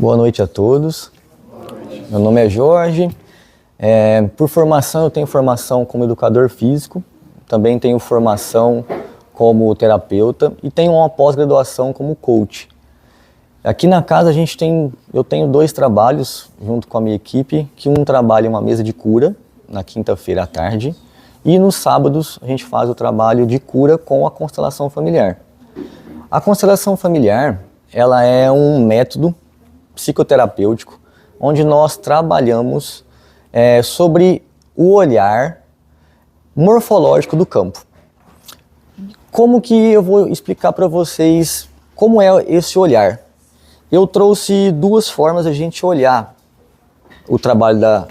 Boa noite a todos. Meu nome é Jorge. Por formação, eu tenho formação como educador físico, também tenho formação como terapeuta e tenho uma pós-graduação como coach. Aqui na casa eu tenho 2 trabalhos junto com a minha equipe, que um trabalho é uma mesa de cura, na quinta-feira à tarde, e nos sábados a gente faz o trabalho de cura com a constelação familiar. A constelação familiar, ela é um método psicoterapêutico, onde nós trabalhamos sobre o olhar morfológico do campo. Como que eu vou explicar para vocês como é esse olhar? Eu trouxe 2 formas de a gente olhar o trabalho da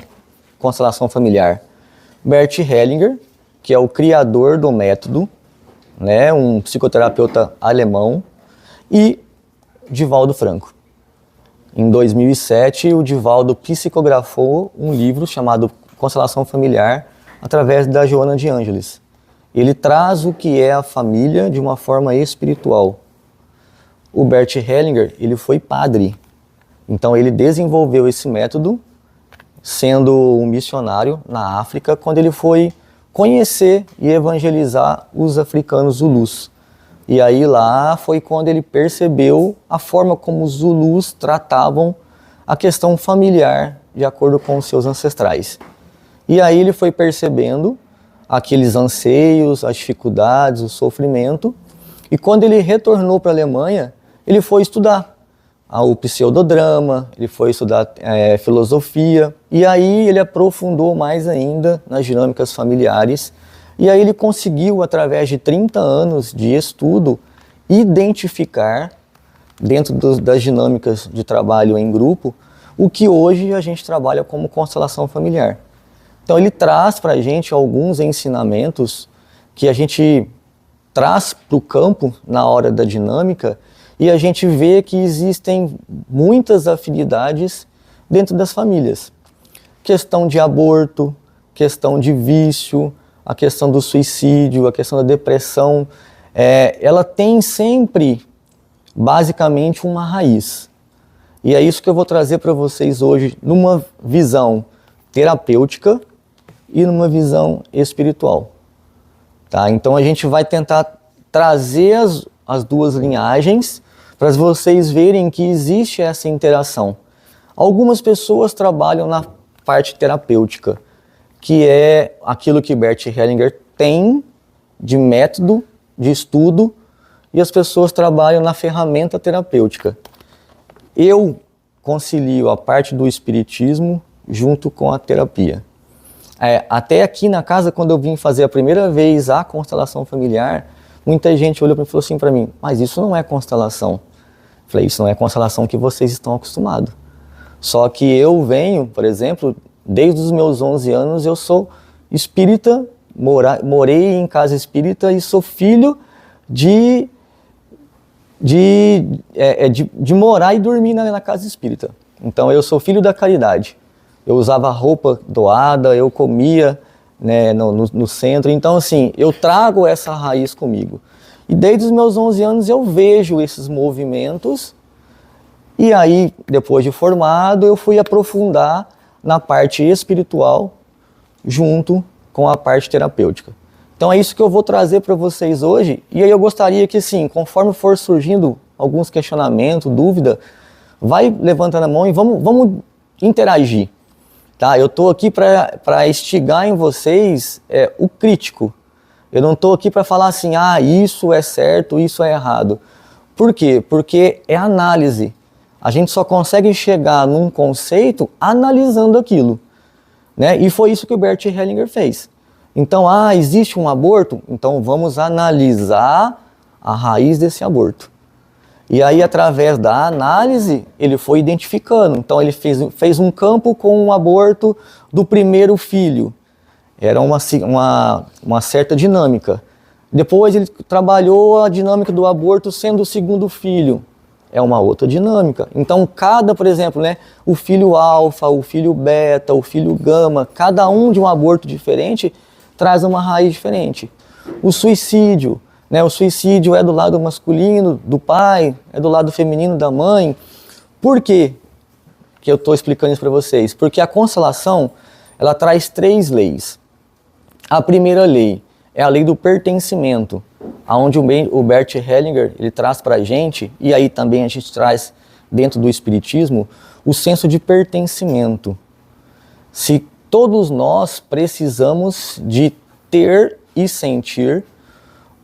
constelação familiar. Bert Hellinger, que é o criador do método, né, um psicoterapeuta alemão, e Divaldo Franco. Em 2007, o Divaldo psicografou um livro chamado Constelação Familiar, através da Joana de Ângeles. Ele traz o que é a família de uma forma espiritual. O Bert Hellinger, ele foi padre, então ele desenvolveu esse método sendo um missionário na África, quando ele foi conhecer e evangelizar os africanos zulus. E aí lá foi quando ele percebeu a forma como os zulus tratavam a questão familiar de acordo com os seus ancestrais. E aí ele foi percebendo aqueles anseios, as dificuldades, o sofrimento. E quando ele retornou para a Alemanha, ele foi estudar o pseudodrama, ele foi estudar filosofia. E aí ele aprofundou mais ainda nas dinâmicas familiares. E aí ele conseguiu, através de 30 anos de estudo, identificar, dentro das dinâmicas de trabalho em grupo, o que hoje a gente trabalha como constelação familiar. Então ele traz para a gente alguns ensinamentos que a gente traz para o campo na hora da dinâmica e a gente vê que existem muitas afinidades dentro das famílias. Questão de aborto, questão de vício, a questão do suicídio, a questão da depressão, ela tem sempre, basicamente, uma raiz. E é isso que eu vou trazer para vocês hoje, numa visão terapêutica e numa visão espiritual. Tá? Então a gente vai tentar trazer as 2 linhagens para vocês verem que existe essa interação. Algumas pessoas trabalham na parte terapêutica, que é aquilo que Bert Hellinger tem de método, de estudo, e as pessoas trabalham na ferramenta terapêutica. Eu concilio a parte do espiritismo junto com a terapia. Até aqui na casa, quando eu vim fazer a primeira vez a constelação familiar, muita gente olhou e falou assim para mim, mas isso não é constelação. Eu falei, isso não é constelação que vocês estão acostumados. Só que eu venho, por exemplo, desde os meus 11 anos eu sou espírita, morei em casa espírita e sou filho de morar e dormir na casa espírita. Então eu sou filho da caridade. Eu usava roupa doada, eu comia, né, no centro. Então assim, eu trago essa raiz comigo. E desde os meus 11 anos eu vejo esses movimentos. E aí, depois de formado, eu fui aprofundar na parte espiritual junto com a parte terapêutica. Então é isso que eu vou trazer para vocês hoje. E aí eu gostaria que, assim, conforme for surgindo alguns questionamentos, dúvida, vai levantando a mão e vamos interagir. Tá? Eu estou aqui para instigar em vocês o crítico. Eu não estou aqui para falar assim, isso é certo, isso é errado. Por quê? Porque é análise. A gente só consegue chegar num conceito analisando aquilo. Né? E foi isso que o Bert Hellinger fez. Então, existe um aborto? Então vamos analisar a raiz desse aborto. E aí, através da análise, ele foi identificando. Então ele fez um campo com um aborto do primeiro filho. Era uma certa dinâmica. Depois ele trabalhou a dinâmica do aborto sendo o segundo filho. É uma outra dinâmica. Então por exemplo, né, o filho alfa, o filho beta, o filho gama, cada um de um aborto diferente traz uma raiz diferente. O suicídio, né, o suicídio é do lado masculino do pai, é do lado feminino da mãe. Por quê? que eu estou explicando isso para vocês? Porque a constelação, ela traz 3 leis. A primeira lei é a lei do pertencimento, onde o Bert Hellinger ele traz para a gente, e aí também a gente traz dentro do Espiritismo, o senso de pertencimento. Se todos nós precisamos de ter e sentir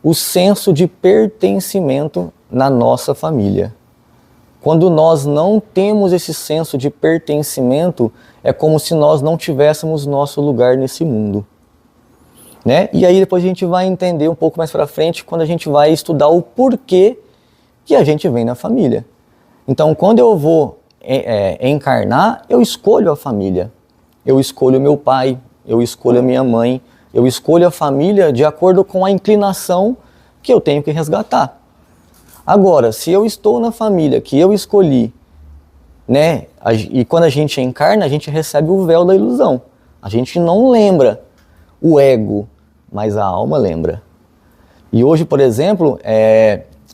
o senso de pertencimento na nossa família. Quando nós não temos esse senso de pertencimento, é como se nós não tivéssemos nosso lugar nesse mundo. Né? E aí depois a gente vai entender um pouco mais para frente quando a gente vai estudar o porquê que a gente vem na família. Então, quando eu vou encarnar, eu escolho a família. Eu escolho meu pai, eu escolho a minha mãe, eu escolho a família de acordo com a inclinação que eu tenho que resgatar. Agora, se eu estou na família que eu escolhi, né, e quando a gente encarna, a gente recebe o véu da ilusão. A gente não lembra o ego, mas a alma lembra. E hoje, por exemplo,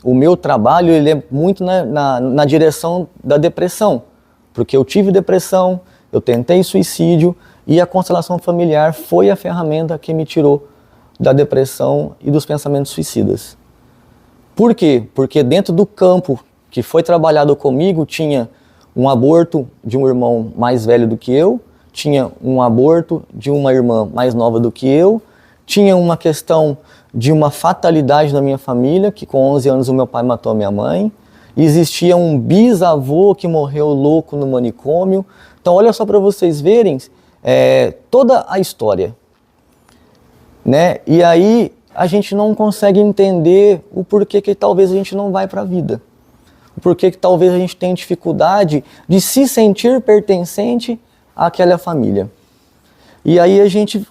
o meu trabalho ele é muito na direção da depressão, porque eu tive depressão, eu tentei suicídio e a constelação familiar foi a ferramenta que me tirou da depressão e dos pensamentos suicidas. Por quê? Porque dentro do campo que foi trabalhado comigo tinha um aborto de um irmão mais velho do que eu, tinha um aborto de uma irmã mais nova do que eu, tinha uma questão de uma fatalidade na minha família, que com 11 anos o meu pai matou a minha mãe, existia um bisavô que morreu louco no manicômio. Então olha só para vocês verem toda a história. Né? E aí a gente não consegue entender o porquê que talvez a gente não vai para a vida. O porquê que talvez a gente tenha dificuldade de se sentir pertencente àquela família. E aí a gente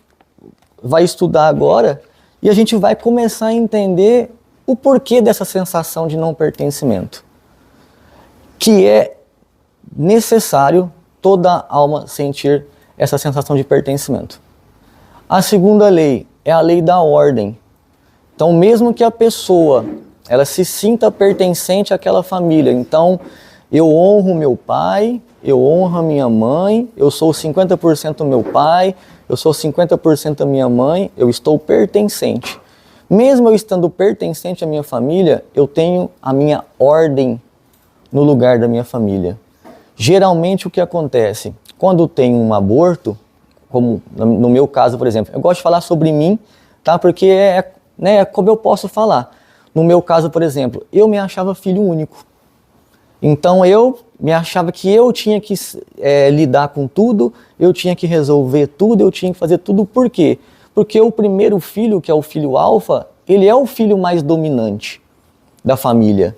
vai estudar agora e a gente vai começar a entender o porquê dessa sensação de não pertencimento. Que é necessário toda alma sentir essa sensação de pertencimento. A segunda lei é a lei da ordem. Então, mesmo que a pessoa ela se sinta pertencente àquela família, então eu honro meu pai, eu honro a minha mãe, eu sou 50% meu pai, eu sou 50% a minha mãe, eu estou pertencente. Mesmo eu estando pertencente à minha família, eu tenho a minha ordem no lugar da minha família. Geralmente o que acontece? Quando tem um aborto, como no meu caso, por exemplo, eu gosto de falar sobre mim, tá? Porque é como eu posso falar. No meu caso, por exemplo, eu me achava filho único. Então eu me achava que eu tinha que lidar com tudo, eu tinha que resolver tudo, eu tinha que fazer tudo. Por quê? Porque o primeiro filho, que é o filho alfa, ele é o filho mais dominante da família.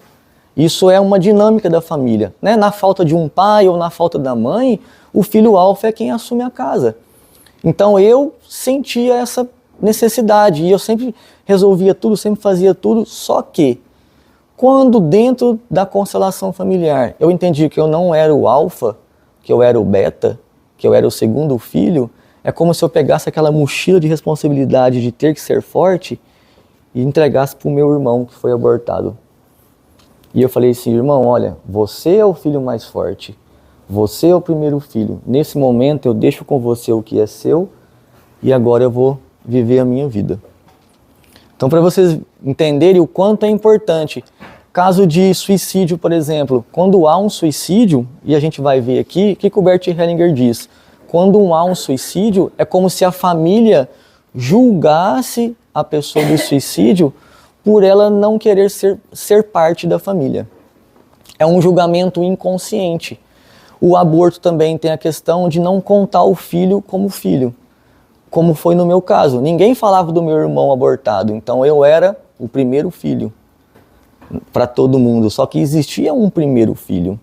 Isso é uma dinâmica da família. Né? Na falta de um pai ou na falta da mãe, o filho alfa é quem assume a casa. Então eu sentia essa necessidade e eu sempre resolvia tudo, sempre fazia tudo, só que quando dentro da constelação familiar eu entendi que eu não era o alfa, que eu era o beta, que eu era o segundo filho, é como se eu pegasse aquela mochila de responsabilidade de ter que ser forte e entregasse para o meu irmão que foi abortado. E eu falei assim, irmão, olha, você é o filho mais forte, você é o primeiro filho, nesse momento eu deixo com você o que é seu e agora eu vou viver a minha vida. Então, para vocês entenderem o quanto é importante, caso de suicídio, por exemplo, quando há um suicídio, e a gente vai ver aqui, o que o Bert Hellinger diz? Quando há um suicídio, é como se a família julgasse a pessoa do suicídio por ela não querer ser parte da família. É um julgamento inconsciente. O aborto também tem a questão de não contar o filho como filho, como foi no meu caso. Ninguém falava do meu irmão abortado, então eu era o primeiro filho para todo mundo, só que existia um primeiro filho.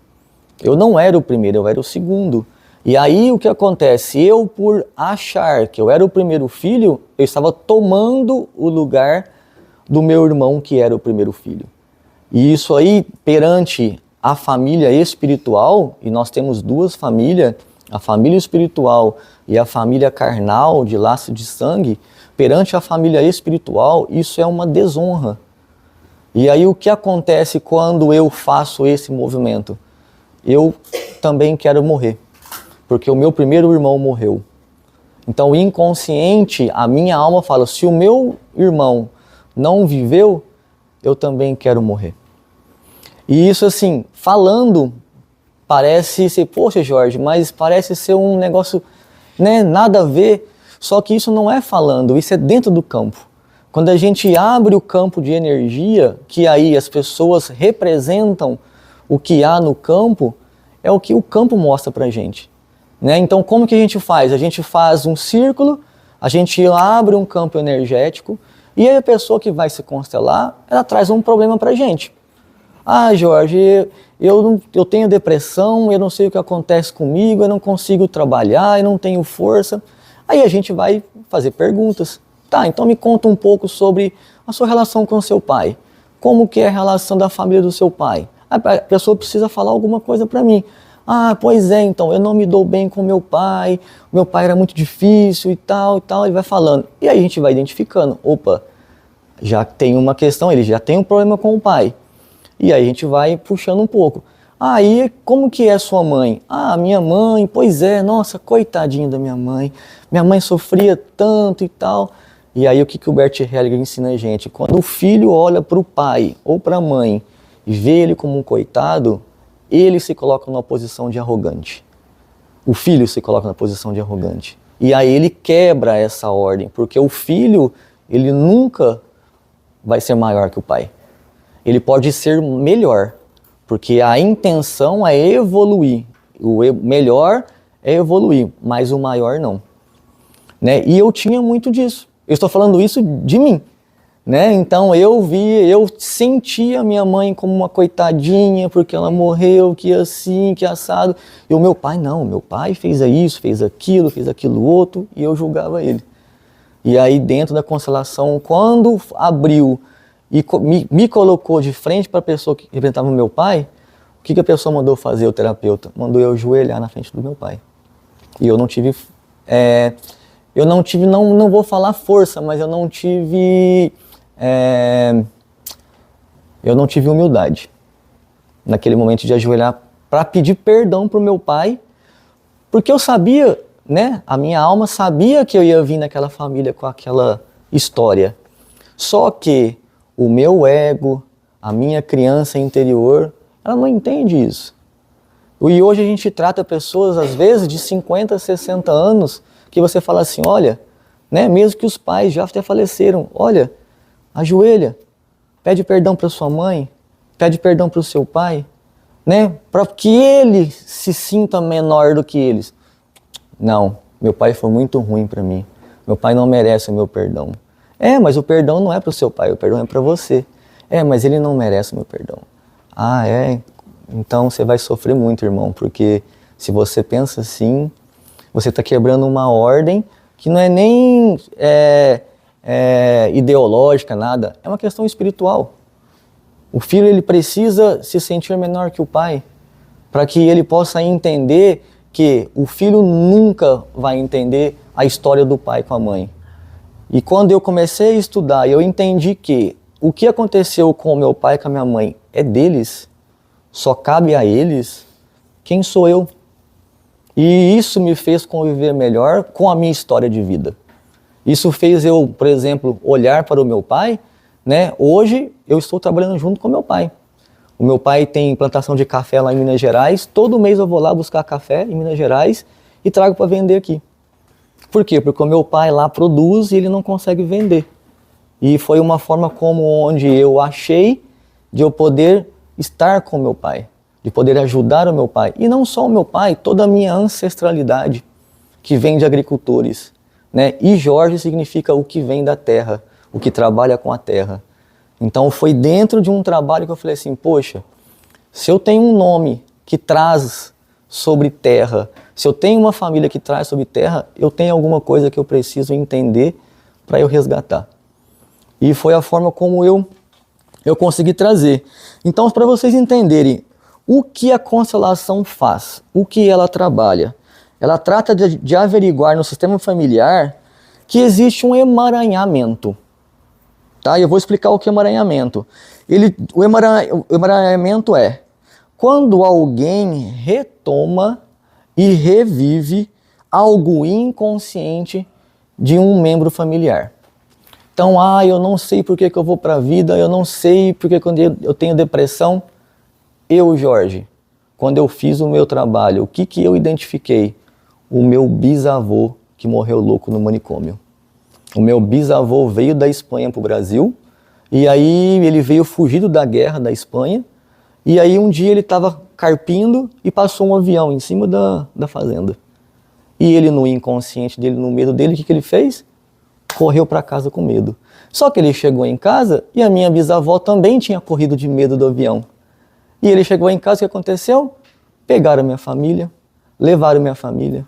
Eu não era o primeiro, eu era o segundo. E aí o que acontece? Eu, por achar que eu era o primeiro filho, eu estava tomando o lugar do meu irmão que era o primeiro filho. E isso aí, perante a família espiritual, e nós temos duas famílias, a família espiritual e a família carnal, de laço de sangue, perante a família espiritual, isso é uma desonra. E aí o que acontece quando eu faço esse movimento? Eu também quero morrer, porque o meu primeiro irmão morreu. Então, o inconsciente, a minha alma fala, se o meu irmão não viveu, eu também quero morrer. E isso, assim, falando, parece ser, poxa, Jorge, mas parece ser um negócio, né, nada a ver. Só que isso não é falando, isso é dentro do campo. Quando a gente abre o campo de energia, que aí as pessoas representam o que há no campo, é o que o campo mostra pra gente. Né? Então, como que a gente faz? A gente faz um círculo, a gente abre um campo energético, e aí a pessoa que vai se constelar, ela traz um problema pra gente. Ah, Jorge, eu tenho depressão, eu não sei o que acontece comigo, eu não consigo trabalhar, eu não tenho força. Aí a gente vai fazer perguntas. Tá, então me conta um pouco sobre a sua relação com o seu pai. Como que é a relação da família do seu pai? A pessoa precisa falar alguma coisa para mim. Ah, pois é, então, eu não me dou bem com meu pai era muito difícil e tal, ele vai falando. E aí a gente vai identificando, opa, já tem uma questão, ele já tem um problema com o pai. E aí a gente vai puxando um pouco. Ah, e como que é sua mãe? Ah, minha mãe, pois é, nossa, coitadinha da minha mãe. Minha mãe sofria tanto e tal. E aí o que o Bert Hellinger ensina a gente? Quando o filho olha para o pai ou para a mãe e vê ele como um coitado, ele se coloca numa posição de arrogante. O filho se coloca na posição de arrogante. E aí ele quebra essa ordem, porque o filho, ele nunca vai ser maior que o pai. Ele pode ser melhor, porque a intenção é evoluir. O melhor é evoluir, mas o maior não. Né? E eu tinha muito disso. Eu estou falando isso de mim. Né? Então eu sentia a minha mãe como uma coitadinha, porque ela morreu, que assim, que assado. E o meu pai não, meu pai fez isso, fez aquilo outro, e eu julgava ele. E aí dentro da constelação, quando abriu e me colocou de frente para a pessoa que representava o meu pai, o que a pessoa mandou fazer, o terapeuta? Mandou eu ajoelhar na frente do meu pai. E eu não tive, não vou falar força, mas eu não tive humildade naquele momento de ajoelhar para pedir perdão para o meu pai, porque eu sabia, né, a minha alma sabia que eu ia vir naquela família com aquela história. Só que o meu ego, a minha criança interior, ela não entende isso. E hoje a gente trata pessoas, às vezes, de 50, 60 anos, que você fala assim, olha, né, mesmo que os pais já até faleceram, olha, ajoelha, pede perdão para sua mãe, pede perdão para o seu pai, né, para que ele se sinta menor do que eles. Não, meu pai foi muito ruim para mim, meu pai não merece o meu perdão. Mas o perdão não é para o seu pai, o perdão é para você. Mas ele não merece o meu perdão. Ah, é? Então você vai sofrer muito, irmão, porque se você pensa assim, você está quebrando uma ordem que não é nem ideológica, nada, é uma questão espiritual. O filho, ele precisa se sentir menor que o pai, para que ele possa entender que o filho nunca vai entender a história do pai com a mãe. E quando eu comecei a estudar, eu entendi que o que aconteceu com o meu pai e com a minha mãe é deles, só cabe a eles, quem sou eu? E isso me fez conviver melhor com a minha história de vida. Isso fez eu, por exemplo, olhar para o meu pai, né? Hoje eu estou trabalhando junto com o meu pai. O meu pai tem plantação de café lá em Minas Gerais, todo mês eu vou lá buscar café em Minas Gerais e trago para vender aqui. Por quê? Porque o meu pai lá produz e ele não consegue vender. E foi uma forma como onde eu achei de eu poder estar com o meu pai, de poder ajudar o meu pai. E não só o meu pai, toda a minha ancestralidade, que vem de agricultores. Né? E Jorge significa o que vem da terra, o que trabalha com a terra. Então foi dentro de um trabalho que eu falei assim, poxa, se eu tenho um nome que traz sobre terra, se eu tenho uma família que traz sobre terra, eu tenho alguma coisa que eu preciso entender para eu resgatar. E foi a forma como eu consegui trazer. Então, para vocês entenderem o que a constelação faz, o que ela trabalha, ela trata de averiguar no sistema familiar que existe um emaranhamento. Tá? Eu vou explicar o que é emaranhamento. O emaranhamento é quando alguém retoma e revive algo inconsciente de um membro familiar. Então, eu não sei por que eu vou para a vida, eu não sei porque quando eu tenho depressão. Jorge, quando eu fiz o meu trabalho, o que eu identifiquei? O meu bisavô que morreu louco no manicômio. O meu bisavô veio da Espanha para o Brasil, e aí ele veio fugido da guerra da Espanha, e aí um dia ele estava carpindo e passou um avião em cima da fazenda. E ele, no inconsciente dele, no medo dele, o que ele fez? Correu para casa com medo. Só que ele chegou em casa e a minha bisavó também tinha corrido de medo do avião. E ele chegou em casa, o que aconteceu? Pegaram minha família, levaram minha família.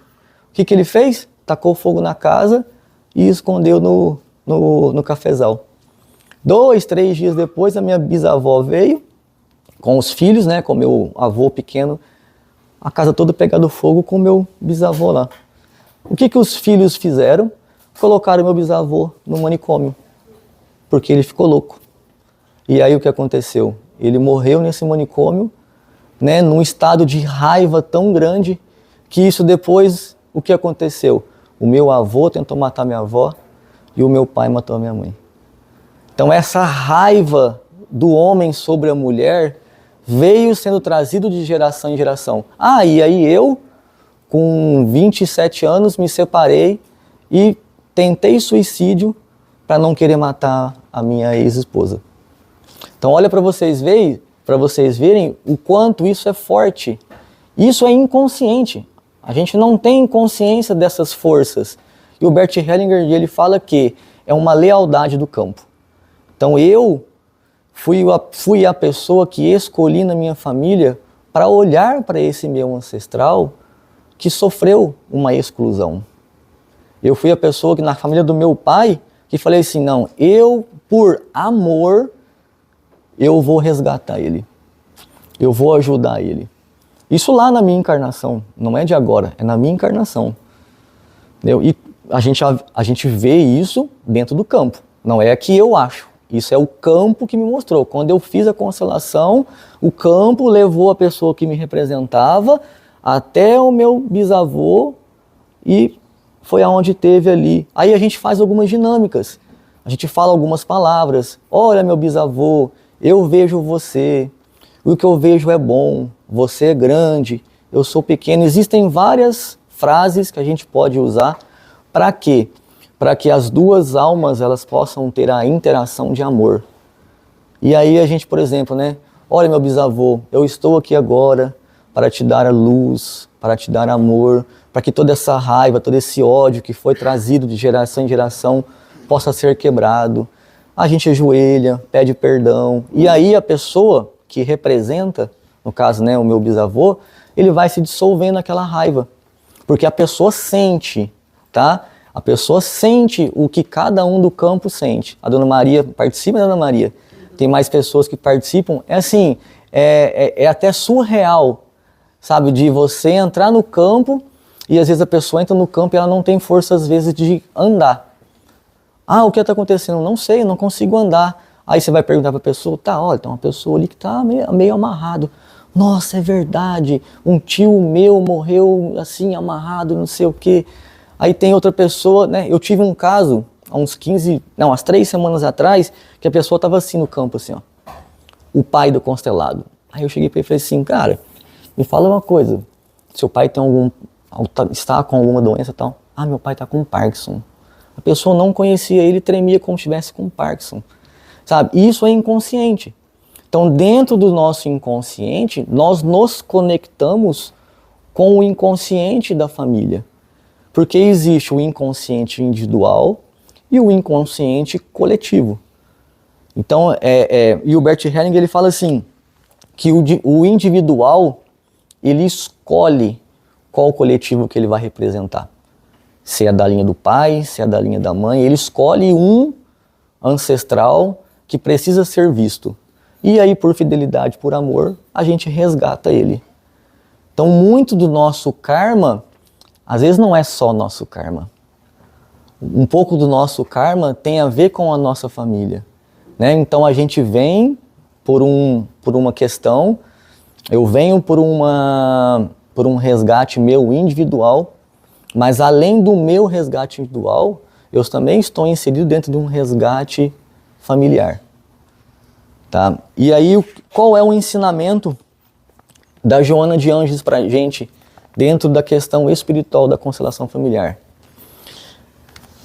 O que ele fez? Tacou fogo na casa e escondeu no cafezal. 2, 3 dias depois, a minha bisavó veio com os filhos, né, com meu avô pequeno, a casa toda pegando fogo com meu bisavô lá. O que os filhos fizeram? Colocaram meu bisavô no manicômio, porque ele ficou louco. E aí o que aconteceu? Ele morreu nesse manicômio, né, num estado de raiva tão grande, que isso depois, o que aconteceu? O meu avô tentou matar minha avó e o meu pai matou a minha mãe. Então essa raiva do homem sobre a mulher veio sendo trazido de geração em geração. E aí eu, com 27 anos, me separei e tentei suicídio para não querer matar a minha ex-esposa. Então olha para vocês verem o quanto isso é forte. Isso é inconsciente. A gente não tem consciência dessas forças. E o Bert Hellinger, ele fala que é uma lealdade do campo. Então eu fui a pessoa que escolhi na minha família para olhar para esse meu ancestral que sofreu uma exclusão. Eu fui a pessoa que na família do meu pai que falei assim, não, eu por amor eu vou resgatar ele. Eu vou ajudar ele. Isso lá na minha encarnação, não é de agora, é na minha encarnação. Entendeu? E a gente vê isso dentro do campo, não é que eu acho. Isso é o campo que me mostrou. Quando eu fiz a constelação, o campo levou a pessoa que me representava até o meu bisavô e foi aonde teve ali. Aí a gente faz algumas dinâmicas. A gente fala algumas palavras. Olha, meu bisavô, eu vejo você. O que eu vejo é bom. Você é grande. Eu sou pequeno. Existem várias frases que a gente pode usar. Para quê? Para que as duas almas elas possam ter a interação de amor. E aí a gente, por exemplo, né? Olha, meu bisavô, eu estou aqui agora para te dar a luz, para te dar amor, para que toda essa raiva, todo esse ódio que foi trazido de geração em geração possa ser quebrado. A gente ajoelha, pede perdão. E aí a pessoa que representa, no caso, né, o meu bisavô, ele vai se dissolvendo naquela raiva. Porque a pessoa sente, tá? A pessoa sente o que cada um do campo sente. A Dona Maria participa, da Dona Maria. Tem mais pessoas que participam. É assim, é até surreal, sabe? De você entrar no campo e às vezes a pessoa entra no campo e ela não tem força às vezes de andar. O que está acontecendo? Não sei, não consigo andar. Aí você vai perguntar para a pessoa, olha, tem uma pessoa ali que está meio amarrado. Nossa, é verdade, um tio meu morreu assim, amarrado, não sei o quê. Aí tem outra pessoa, né? Eu tive um caso umas 3 semanas atrás, que a pessoa estava assim no campo, assim, ó. O pai do constelado. Aí eu cheguei para ele e falei assim, cara, me fala uma coisa. Seu pai está com alguma doença e tal? Meu pai está com Parkinson. A pessoa não conhecia ele, tremia como se estivesse com Parkinson. Sabe? Isso é inconsciente. Então, dentro do nosso inconsciente, nós nos conectamos com o inconsciente da família. Porque existe o inconsciente individual e o inconsciente coletivo. Então, e o Bert Hellinger ele fala assim, que o individual, ele escolhe qual coletivo que ele vai representar. Se é da linha do pai, se é da linha da mãe, ele escolhe um ancestral que precisa ser visto. E aí, por fidelidade, por amor, a gente resgata ele. Então, muito do nosso karma, às vezes não é só nosso karma. Um pouco do nosso karma tem a ver com a nossa família, né? Então a gente vem por uma questão, Eu venho por um resgate meu individual, mas além do meu resgate individual, eu também estou inserido dentro de um resgate familiar. Tá? E aí, qual é o ensinamento da Joana de Ângeles para a gente dentro da questão espiritual da constelação familiar?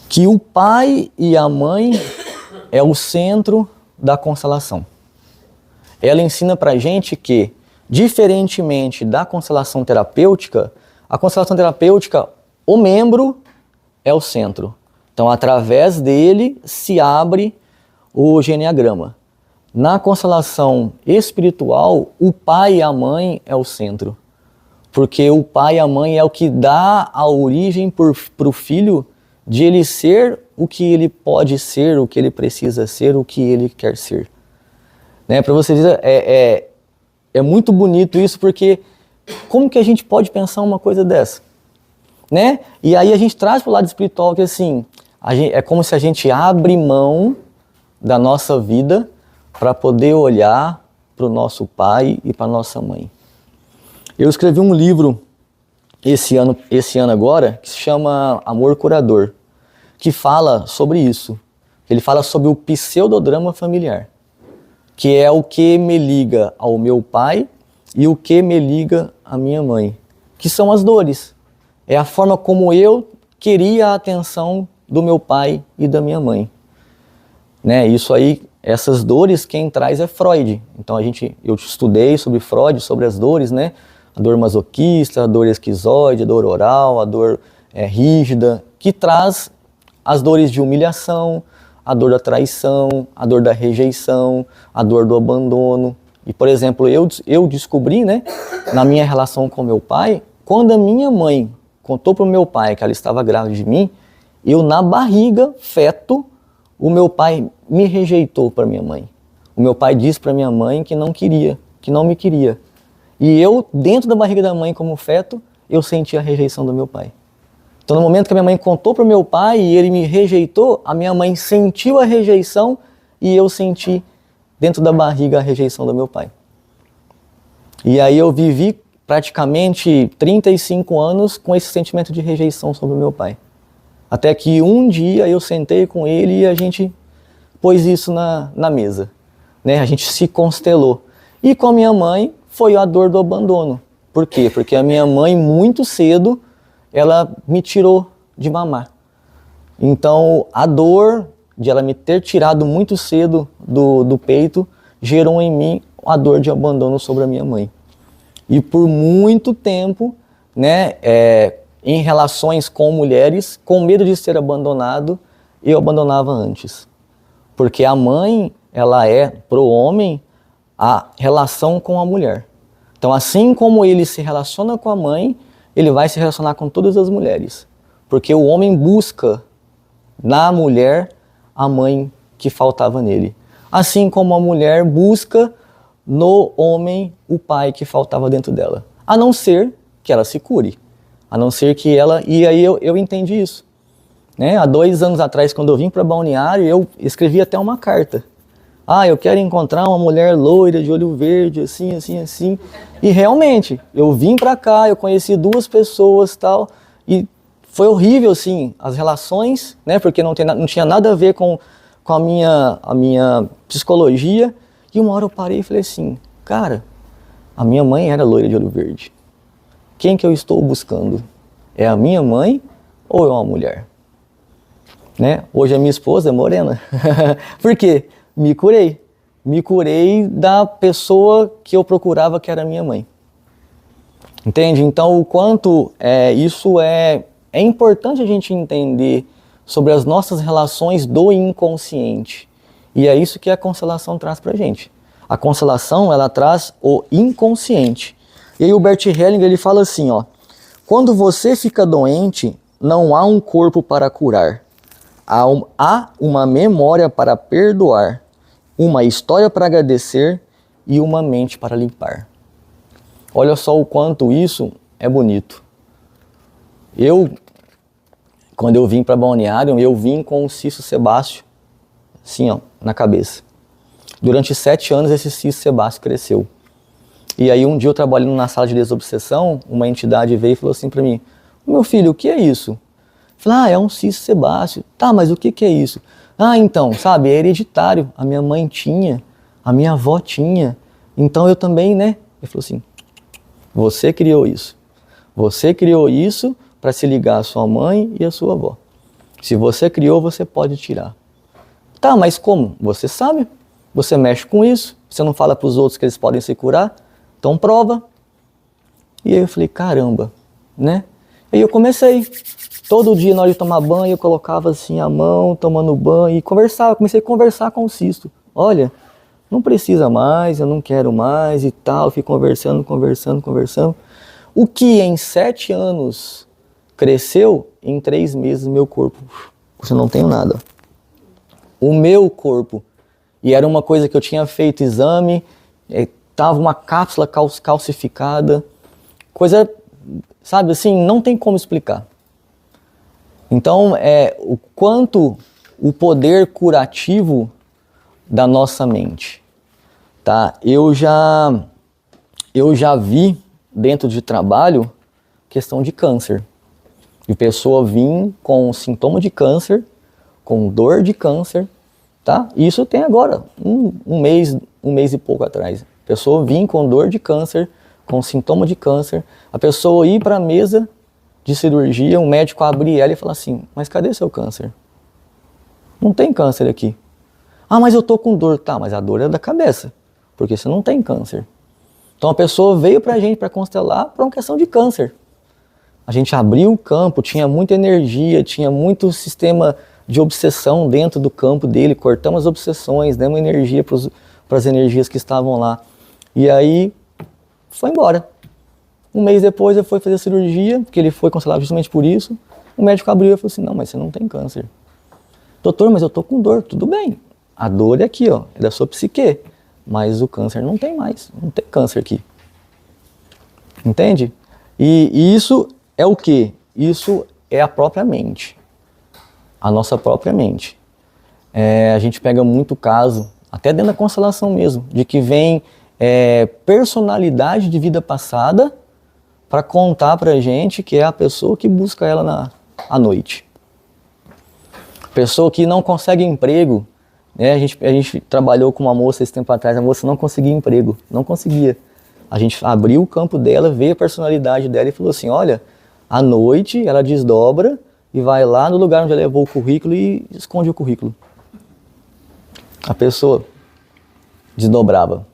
Que o pai e a mãe é o centro da constelação. Ela ensina para a gente que, diferentemente da constelação terapêutica, a constelação terapêutica, o membro é o centro. Então, através dele se abre o geneagrama. Na constelação espiritual, o pai e a mãe é o centro. Porque o pai e a mãe é o que dá a origem para o filho de ele ser o que ele pode ser, o que ele precisa ser, o que ele quer ser. Né? Para vocês, é muito bonito isso, porque como que a gente pode pensar uma coisa dessa? Né? E aí a gente traz para o lado espiritual que assim, é como se a gente abre mão da nossa vida para poder olhar para o nosso pai e para a nossa mãe. Eu escrevi um livro esse ano agora, que se chama Amor Curador, que fala sobre isso. Ele fala sobre o pseudodrama familiar, que é o que me liga ao meu pai e o que me liga à minha mãe, que são as dores. É a forma como eu queria a atenção do meu pai e da minha mãe. Né? Isso aí, essas dores, quem traz é Freud. Então eu estudei sobre Freud, sobre as dores, né? A dor masoquista, a dor esquizoide, a dor oral, a dor rígida, que traz as dores de humilhação, a dor da traição, a dor da rejeição, a dor do abandono. E, por exemplo, eu descobri, né, na minha relação com meu pai, quando a minha mãe contou para o meu pai que ela estava grávida de mim, eu na barriga, feto, o meu pai me rejeitou para minha mãe. O meu pai disse para minha mãe que não queria, que não me queria. E eu, dentro da barriga da mãe como feto, eu senti a rejeição do meu pai. Então, no momento que a minha mãe contou para o meu pai e ele me rejeitou, a minha mãe sentiu a rejeição e eu senti dentro da barriga a rejeição do meu pai. E aí eu vivi praticamente 35 anos com esse sentimento de rejeição sobre o meu pai. Até que um dia eu sentei com ele e a gente pôs isso na mesa. Né? A gente se constelou. E com a minha mãe foi a dor do abandono. Por quê? Porque a minha mãe, muito cedo, ela me tirou de mamar. Então, a dor de ela me ter tirado muito cedo do peito gerou em mim a dor de abandono sobre a minha mãe. E por muito tempo, né, em relações com mulheres, com medo de ser abandonado, eu abandonava antes. Porque a mãe, ela é, para o homem, a relação com a mulher. Então, assim como ele se relaciona com a mãe, ele vai se relacionar com todas as mulheres. Porque o homem busca na mulher a mãe que faltava nele. Assim como a mulher busca no homem o pai que faltava dentro dela. A não ser que ela se cure. A não ser que ela... E aí eu entendi isso. Né? Há 2 anos atrás, quando eu vim para Balneário, eu escrevi até uma carta. Eu quero encontrar uma mulher loira, de olho verde, assim, assim, assim. E realmente, eu vim pra cá, eu conheci 2 pessoas e tal, e foi horrível, assim, as relações, né, porque não tinha nada a ver com a minha psicologia. E uma hora eu parei e falei assim, cara, a minha mãe era loira de olho verde. Quem que eu estou buscando? É a minha mãe ou é uma mulher? Né? Hoje a minha esposa é morena. Por quê? Me curei. Me curei da pessoa que eu procurava, que era minha mãe. Entende? Então, o quanto isso é importante a gente entender sobre as nossas relações do inconsciente. E é isso que a constelação traz pra gente. A constelação, ela traz o inconsciente. E aí o Bert Hellinger, ele fala assim, ó, quando você fica doente, não há um corpo para curar. Há uma memória para perdoar, uma história para agradecer e uma mente para limpar. Olha só o quanto isso é bonito. Quando eu vim para Balneário, eu vim com o cisto sebáceo, assim, ó, na cabeça. Durante 7 anos esse cisto sebáceo cresceu. E aí um dia eu trabalhando na sala de desobsessão, uma entidade veio e falou assim para mim, meu filho, o que é isso? Eu falei, é um cisto sebáceo. Tá, mas o que é isso? Então, sabe, é hereditário. A minha mãe tinha, a minha avó tinha. Então eu também, né? Ele falou assim, você criou isso. Você criou isso para se ligar à sua mãe e à sua avó. Se você criou, você pode tirar. Tá, mas como? Você sabe. Você mexe com isso. Você não fala para os outros que eles podem se curar. Então prova. E aí eu falei, caramba, né? E aí eu comecei. Todo dia na hora de tomar banho, eu colocava assim a mão, tomando banho e conversava. Comecei a conversar com o cisto. Olha, não precisa mais, eu não quero mais e tal. Fui conversando. O que em 7 anos cresceu, em 3 meses meu corpo, você não tem nada. O meu corpo, e era uma coisa que eu tinha feito exame, tava uma cápsula calcificada, coisa, sabe assim, não tem como explicar. Então, o quanto o poder curativo da nossa mente, tá? Eu já vi dentro de trabalho questão de câncer. E pessoa vir com sintoma de câncer, com dor de câncer, tá? Isso tem agora, um mês e pouco atrás. A pessoa vir com dor de câncer, com sintoma de câncer, a pessoa ir para a mesa de cirurgia, um médico abrir ela e falar assim, mas cadê seu câncer? Não tem câncer aqui. Mas eu tô com dor. Tá, mas a dor é da cabeça, porque você não tem câncer. Então a pessoa veio pra gente para constelar por uma questão de câncer. A gente abriu o campo, tinha muita energia, tinha muito sistema de obsessão dentro do campo dele, cortamos as obsessões, demos energia para as energias que estavam lá. E aí foi embora. Um mês depois eu fui fazer a cirurgia, porque ele foi constelado justamente por isso. O médico abriu e falou assim, não, mas você não tem câncer. Doutor, mas eu tô com dor. Tudo bem, a dor é aqui, ó, é da sua psique, mas o câncer não tem mais, não tem câncer aqui. Entende? E isso é o quê? Isso é a própria mente, a nossa própria mente. A gente pega muito caso, até dentro da constelação mesmo, de que vem personalidade de vida passada para contar pra gente que é a pessoa que busca ela à noite. Pessoa que não consegue emprego, né? A gente trabalhou com uma moça esse tempo atrás, a moça não conseguia emprego, não conseguia. A gente abriu o campo dela, veio a personalidade dela e falou assim, olha, à noite ela desdobra e vai lá no lugar onde ela levou o currículo e esconde o currículo. A pessoa desdobrava.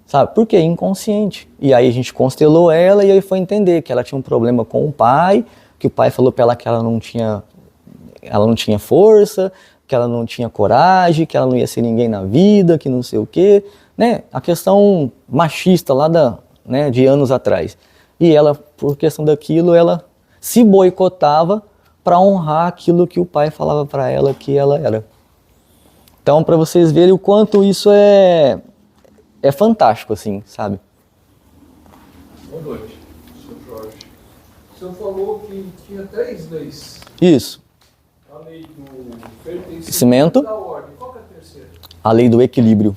Sabe? Por quê? Inconsciente. E aí a gente constelou ela e aí foi entender que ela tinha um problema com o pai, que o pai falou para ela que ela não tinha força, que ela não tinha coragem, que ela não ia ser ninguém na vida, que não sei o quê, né? A questão machista lá de anos atrás. E ela, por questão daquilo, ela se boicotava para honrar aquilo que o pai falava para ela que ela era. Então, para vocês verem o quanto isso é fantástico, assim, sabe? Boa noite, Sr. Jorge. O senhor falou que tinha 3 leis. Isso. A lei do pertencimento da ordem. Qual que é a terceira? A lei do equilíbrio.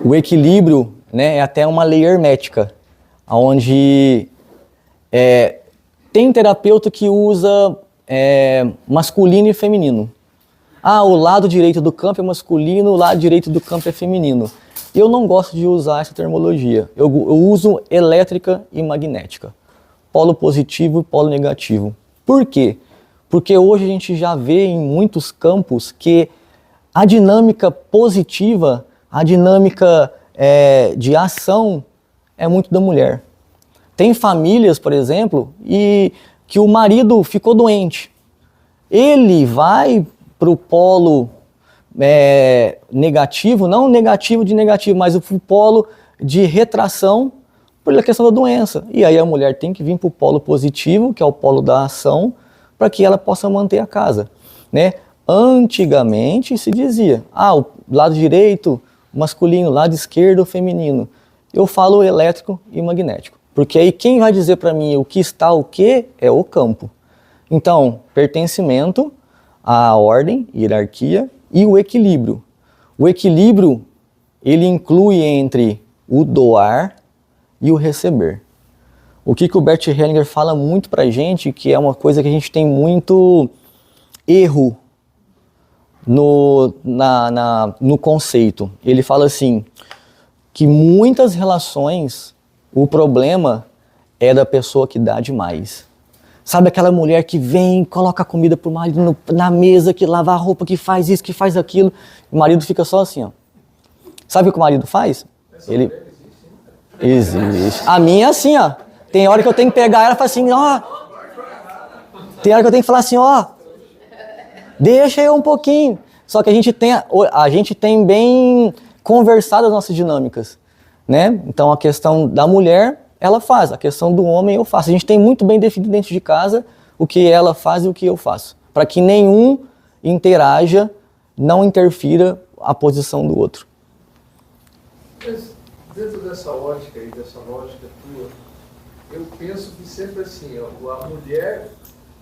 O equilíbrio, né, é até uma lei hermética, onde tem terapeuta que usa masculino e feminino. O lado direito do campo é masculino, o lado direito do campo é feminino. Eu não gosto de usar essa terminologia. Eu uso elétrica e magnética. Polo positivo e polo negativo. Por quê? Porque hoje a gente já vê em muitos campos que a dinâmica positiva, a dinâmica de ação é muito da mulher. Tem famílias, por exemplo, que o marido ficou doente. Ele vai para o polo negativo, não negativo de negativo, mas o polo de retração pela questão da doença. E aí a mulher tem que vir para o polo positivo, que é o polo da ação, para que ela possa manter a casa, né? Antigamente se dizia, o lado direito masculino, lado esquerdo feminino. Eu falo elétrico e magnético, porque aí quem vai dizer para mim o que está o que é o campo. Então, pertencimento, a ordem, hierarquia e o equilíbrio. O equilíbrio, ele inclui entre o doar e o receber. O que o Bert Hellinger fala muito pra gente, que é uma coisa que a gente tem muito erro no conceito. Ele fala assim, que muitas relações, o problema é da pessoa que dá demais. Sabe aquela mulher que vem, coloca a comida pro marido na mesa, que lava a roupa, que faz isso, que faz aquilo, o marido fica só assim, ó. Sabe o que o marido faz? Ele... Existe. A minha é assim, ó. Tem hora que eu tenho que pegar ela e falar assim, ó. Tem hora que eu tenho que falar assim, ó. Deixa eu um pouquinho. Só que a gente tem bem conversado as nossas dinâmicas, né? Então a questão da mulher, ela faz. A questão do homem, eu faço. A gente tem muito bem definido dentro de casa o que ela faz e o que eu faço. Para que nenhum interaja, não interfira a posição do outro. Mas dentro dessa ótica aí, dessa lógica tua, eu penso que sempre assim, ó, a mulher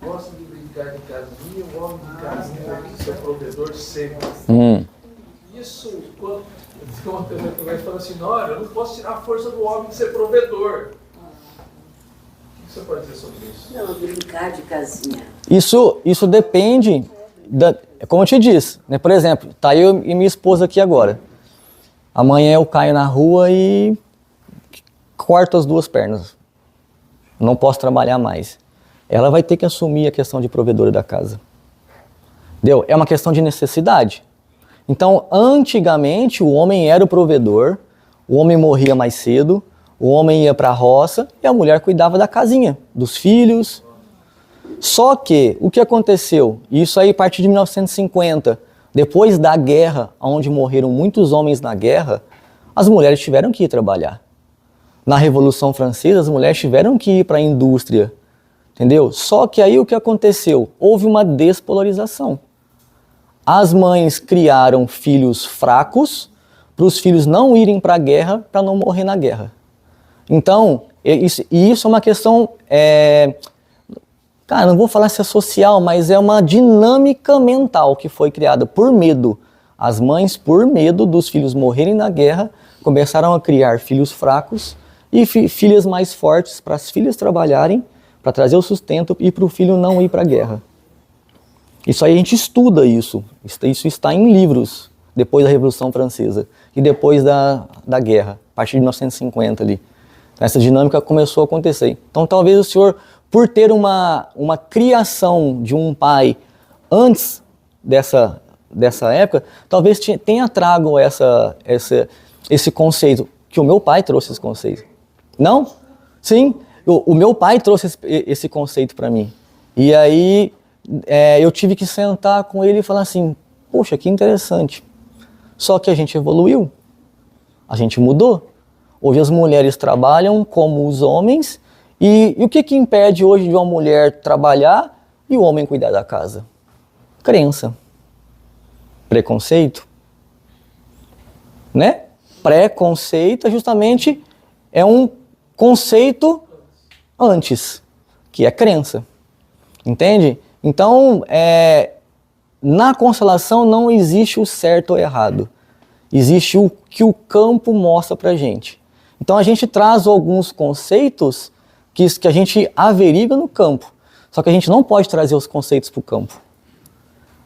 gosta de brincar de casinha, o homem de casinha tem que ser provedor sempre. Isso, quando tem uma pessoa que vai falar assim, olha, eu não posso tirar a força do homem de ser provedor. O que você pode dizer sobre isso? Não, brincar de casinha. Isso depende, como eu te disse, né? Por exemplo, tá eu e minha esposa aqui agora. Amanhã eu caio na rua e corto as duas pernas. Não posso trabalhar mais. Ela vai ter que assumir a questão de provedora da casa. Entendeu? É uma questão de necessidade. Então, antigamente, o homem era o provedor, o homem morria mais cedo, o homem ia para a roça e a mulher cuidava da casinha, dos filhos. Só que, o que aconteceu? Isso aí a partir de 1950, depois da guerra, onde morreram muitos homens na guerra, as mulheres tiveram que ir trabalhar. Na Revolução Francesa, as mulheres tiveram que ir para a indústria, entendeu? Só que aí o que aconteceu? Houve uma despolarização. As mães criaram filhos fracos para os filhos não irem para a guerra, para não morrer na guerra. Então, isso é uma questão, cara, não vou falar se é social, mas é uma dinâmica mental que foi criada por medo. As mães, por medo dos filhos morrerem na guerra, começaram a criar filhos fracos e filhas mais fortes para as filhas trabalharem, para trazer o sustento e para o filho não ir para a guerra. Isso aí a gente estuda isso está em livros, depois da Revolução Francesa e depois da guerra, a partir de 1950 ali. Então, essa dinâmica começou a acontecer. Então talvez o senhor, por ter uma criação de um pai antes dessa época, talvez tenha trago esse conceito, que o meu pai trouxe esse conceito. Não? Sim, o meu pai trouxe esse conceito para mim. E aí eu tive que sentar com ele e falar assim, poxa, que interessante. Só que a gente evoluiu, a gente mudou. Hoje as mulheres trabalham como os homens, e o que impede hoje de uma mulher trabalhar e o homem cuidar da casa? Crença. Preconceito. Né? Preconceito justamente é um conceito antes, que é crença. Entende? Então, na constelação não existe o certo ou errado. Existe o que o campo mostra pra gente. Então a gente traz alguns conceitos que a gente averigua no campo. Só que a gente não pode trazer os conceitos para o campo.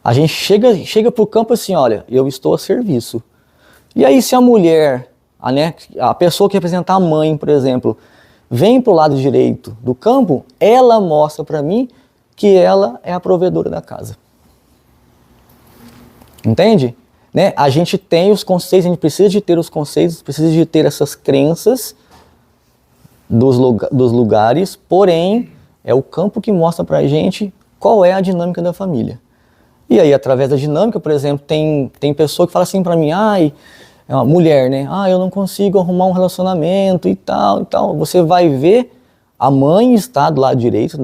A gente chega para o campo assim, olha, eu estou a serviço. E aí se a mulher, a pessoa que representa a mãe, por exemplo, vem para o lado direito do campo, ela mostra para mim que ela é a provedora da casa. Entende? Né? A gente tem os conceitos, a gente precisa de ter os conceitos, precisa de ter essas crenças dos lugares, porém, é o campo que mostra pra gente qual é a dinâmica da família. E aí, através da dinâmica, por exemplo, tem pessoa que fala assim pra mim, é uma mulher, né? Eu não consigo arrumar um relacionamento e tal, e tal. Você vai ver, a mãe está do lado direito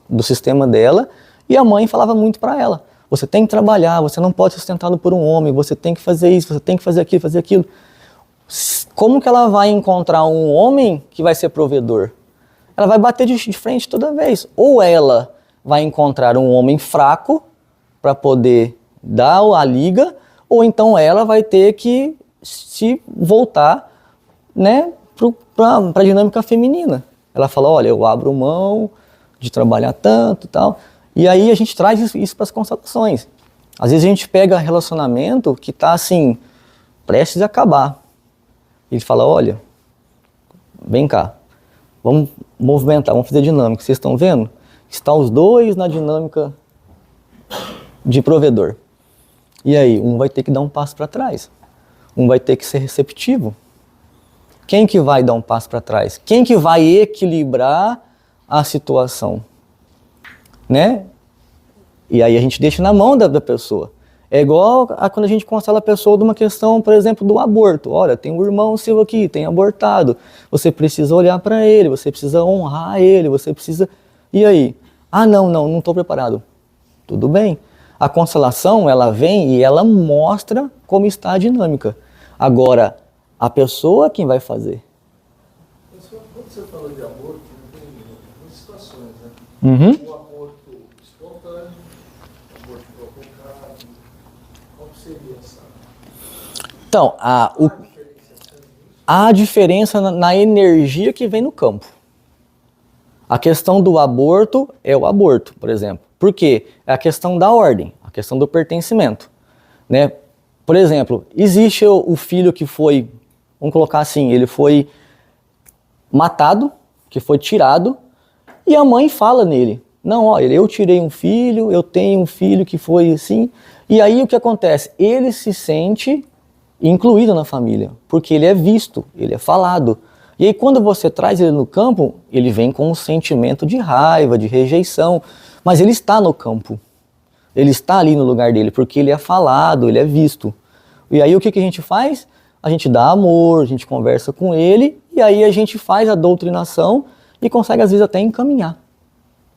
do sistema dela, e a mãe falava muito pra ela. Você tem que trabalhar, você não pode ser sustentado por um homem, você tem que fazer isso, você tem que fazer aquilo. Como que ela vai encontrar um homem que vai ser provedor? Ela vai bater de frente toda vez. Ou ela vai encontrar um homem fraco para poder dar a liga, ou então ela vai ter que se voltar né, para a dinâmica feminina. Ela fala, olha, eu abro mão de trabalhar tanto e tal. E aí a gente traz isso para as constelações. Às vezes a gente pega relacionamento que está assim, prestes a acabar. Ele fala, olha, vem cá, vamos movimentar, vamos fazer dinâmica. Vocês estão vendo? Estão os dois na dinâmica de provedor. E aí, um vai ter que dar um passo para trás. Um vai ter que ser receptivo. Quem que vai dar um passo para trás? Quem que vai equilibrar a situação? Né? E aí a gente deixa na mão da pessoa. É igual a quando a gente constela a pessoa de uma questão, por exemplo, do aborto. Olha, tem um irmão seu aqui, tem abortado. Você precisa olhar para ele, você precisa honrar ele, você precisa... E aí? Ah, não estou preparado. Tudo bem. A constelação, ela vem e ela mostra como está a dinâmica. Agora, a pessoa quem vai fazer. Quando você fala de aborto, tem situações, né? Uhum. O aborto espontâneo, o aborto provocado, qual seria essa? Então, há diferença na energia que vem no campo. A questão do aborto é o aborto, por exemplo. Por quê? É a questão da ordem, a questão do pertencimento. Né? Por exemplo, existe o filho que foi, vamos colocar assim, ele foi matado, que foi tirado, e a mãe fala nele. Não, olha, eu tirei um filho, eu tenho um filho que foi assim. E aí o que acontece? Ele se sente incluído na família, porque ele é visto, ele é falado. E aí quando você traz ele no campo, ele vem com um sentimento de raiva, de rejeição, mas ele está no campo. Ele está ali no lugar dele, porque ele é falado, ele é visto. E aí o que a gente faz? A gente dá amor, a gente conversa com ele, e aí a gente faz a doutrinação e consegue às vezes até encaminhar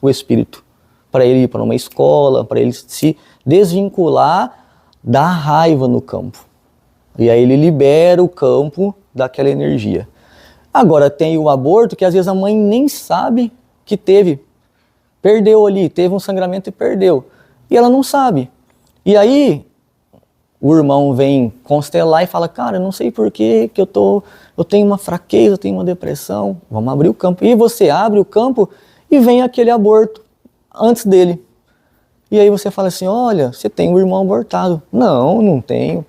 o espírito para ele ir para uma escola, para ele se desvincular da raiva no campo. E aí ele libera o campo daquela energia. Agora tem o aborto que às vezes a mãe nem sabe que teve. Perdeu ali, teve um sangramento e perdeu. E ela não sabe. E aí o irmão vem constelar e fala, cara, eu não sei por que eu tenho uma fraqueza, eu tenho uma depressão. Vamos abrir o campo. E você abre o campo e vem aquele aborto antes dele. E aí você fala assim, olha, você tem um irmão abortado. Não, não tenho.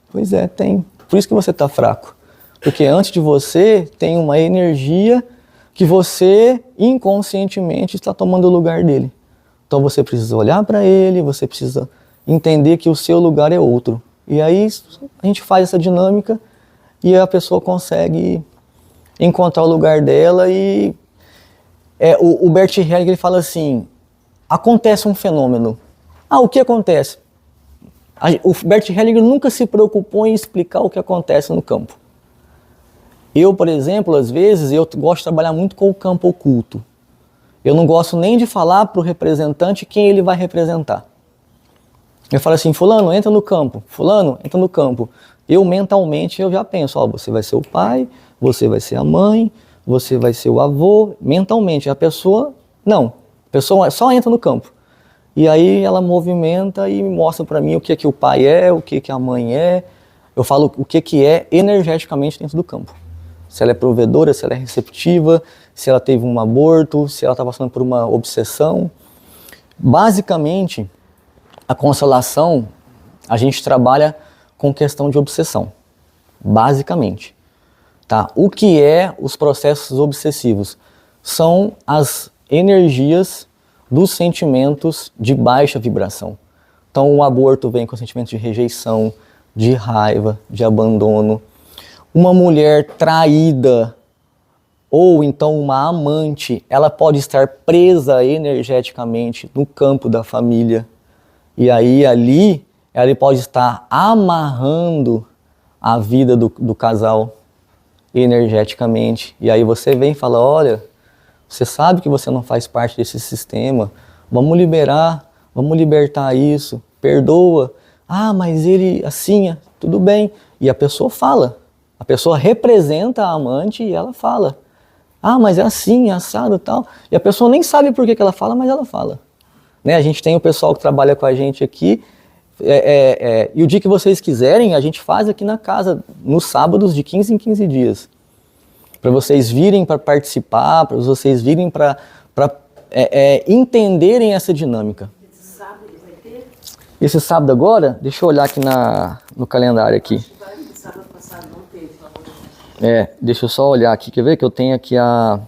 Pois é, tem. Por isso que você está fraco. Porque antes de você tem uma energia que você inconscientemente está tomando o lugar dele. Então você precisa olhar para ele, você precisa entender que o seu lugar é outro. E aí a gente faz essa dinâmica e a pessoa consegue encontrar o lugar dela. E o Bert Hellinger ele fala assim, acontece um fenômeno. O que acontece? O Bert Hellinger nunca se preocupou em explicar o que acontece no campo. Eu, por exemplo, às vezes, eu gosto de trabalhar muito com o campo oculto. Eu não gosto nem de falar para o representante quem ele vai representar. Eu falo assim, fulano, entra no campo. Fulano, entra no campo. Eu, mentalmente, eu já penso, você vai ser o pai, você vai ser a mãe, você vai ser o avô. Mentalmente, a pessoa, não. A pessoa só entra no campo. E aí ela movimenta e mostra para mim o que o pai é, o que a mãe é. Eu falo o que é energeticamente dentro do campo. Se ela é provedora, se ela é receptiva, se ela teve um aborto, se ela está passando por uma obsessão. Basicamente, a constelação, a gente trabalha com questão de obsessão. Basicamente. Tá? O que é os processos obsessivos? São as energias dos sentimentos de baixa vibração. Então o aborto vem com sentimentos de rejeição, de raiva, de abandono. Uma mulher traída ou então uma amante, ela pode estar presa energeticamente no campo da família. E aí ali ela pode estar amarrando a vida do casal energeticamente. E aí você vem e fala, olha, você sabe que você não faz parte desse sistema, vamos libertar isso, perdoa. Mas ele assim, tudo bem. E a pessoa fala, a pessoa representa a amante e ela fala. Mas é assim, é assado e tal. E a pessoa nem sabe por que ela fala, mas ela fala. Né? A gente tem o pessoal que trabalha com a gente aqui, e o dia que vocês quiserem, a gente faz aqui na casa, nos sábados, de 15 em 15 dias. para vocês virem para participar, para vocês virem para entenderem essa dinâmica. Esse sábado vai ter? Esse sábado agora, deixa eu olhar aqui no calendário aqui. Vai, sábado passado não teve. Deixa eu só olhar aqui, quer ver que eu tenho aqui a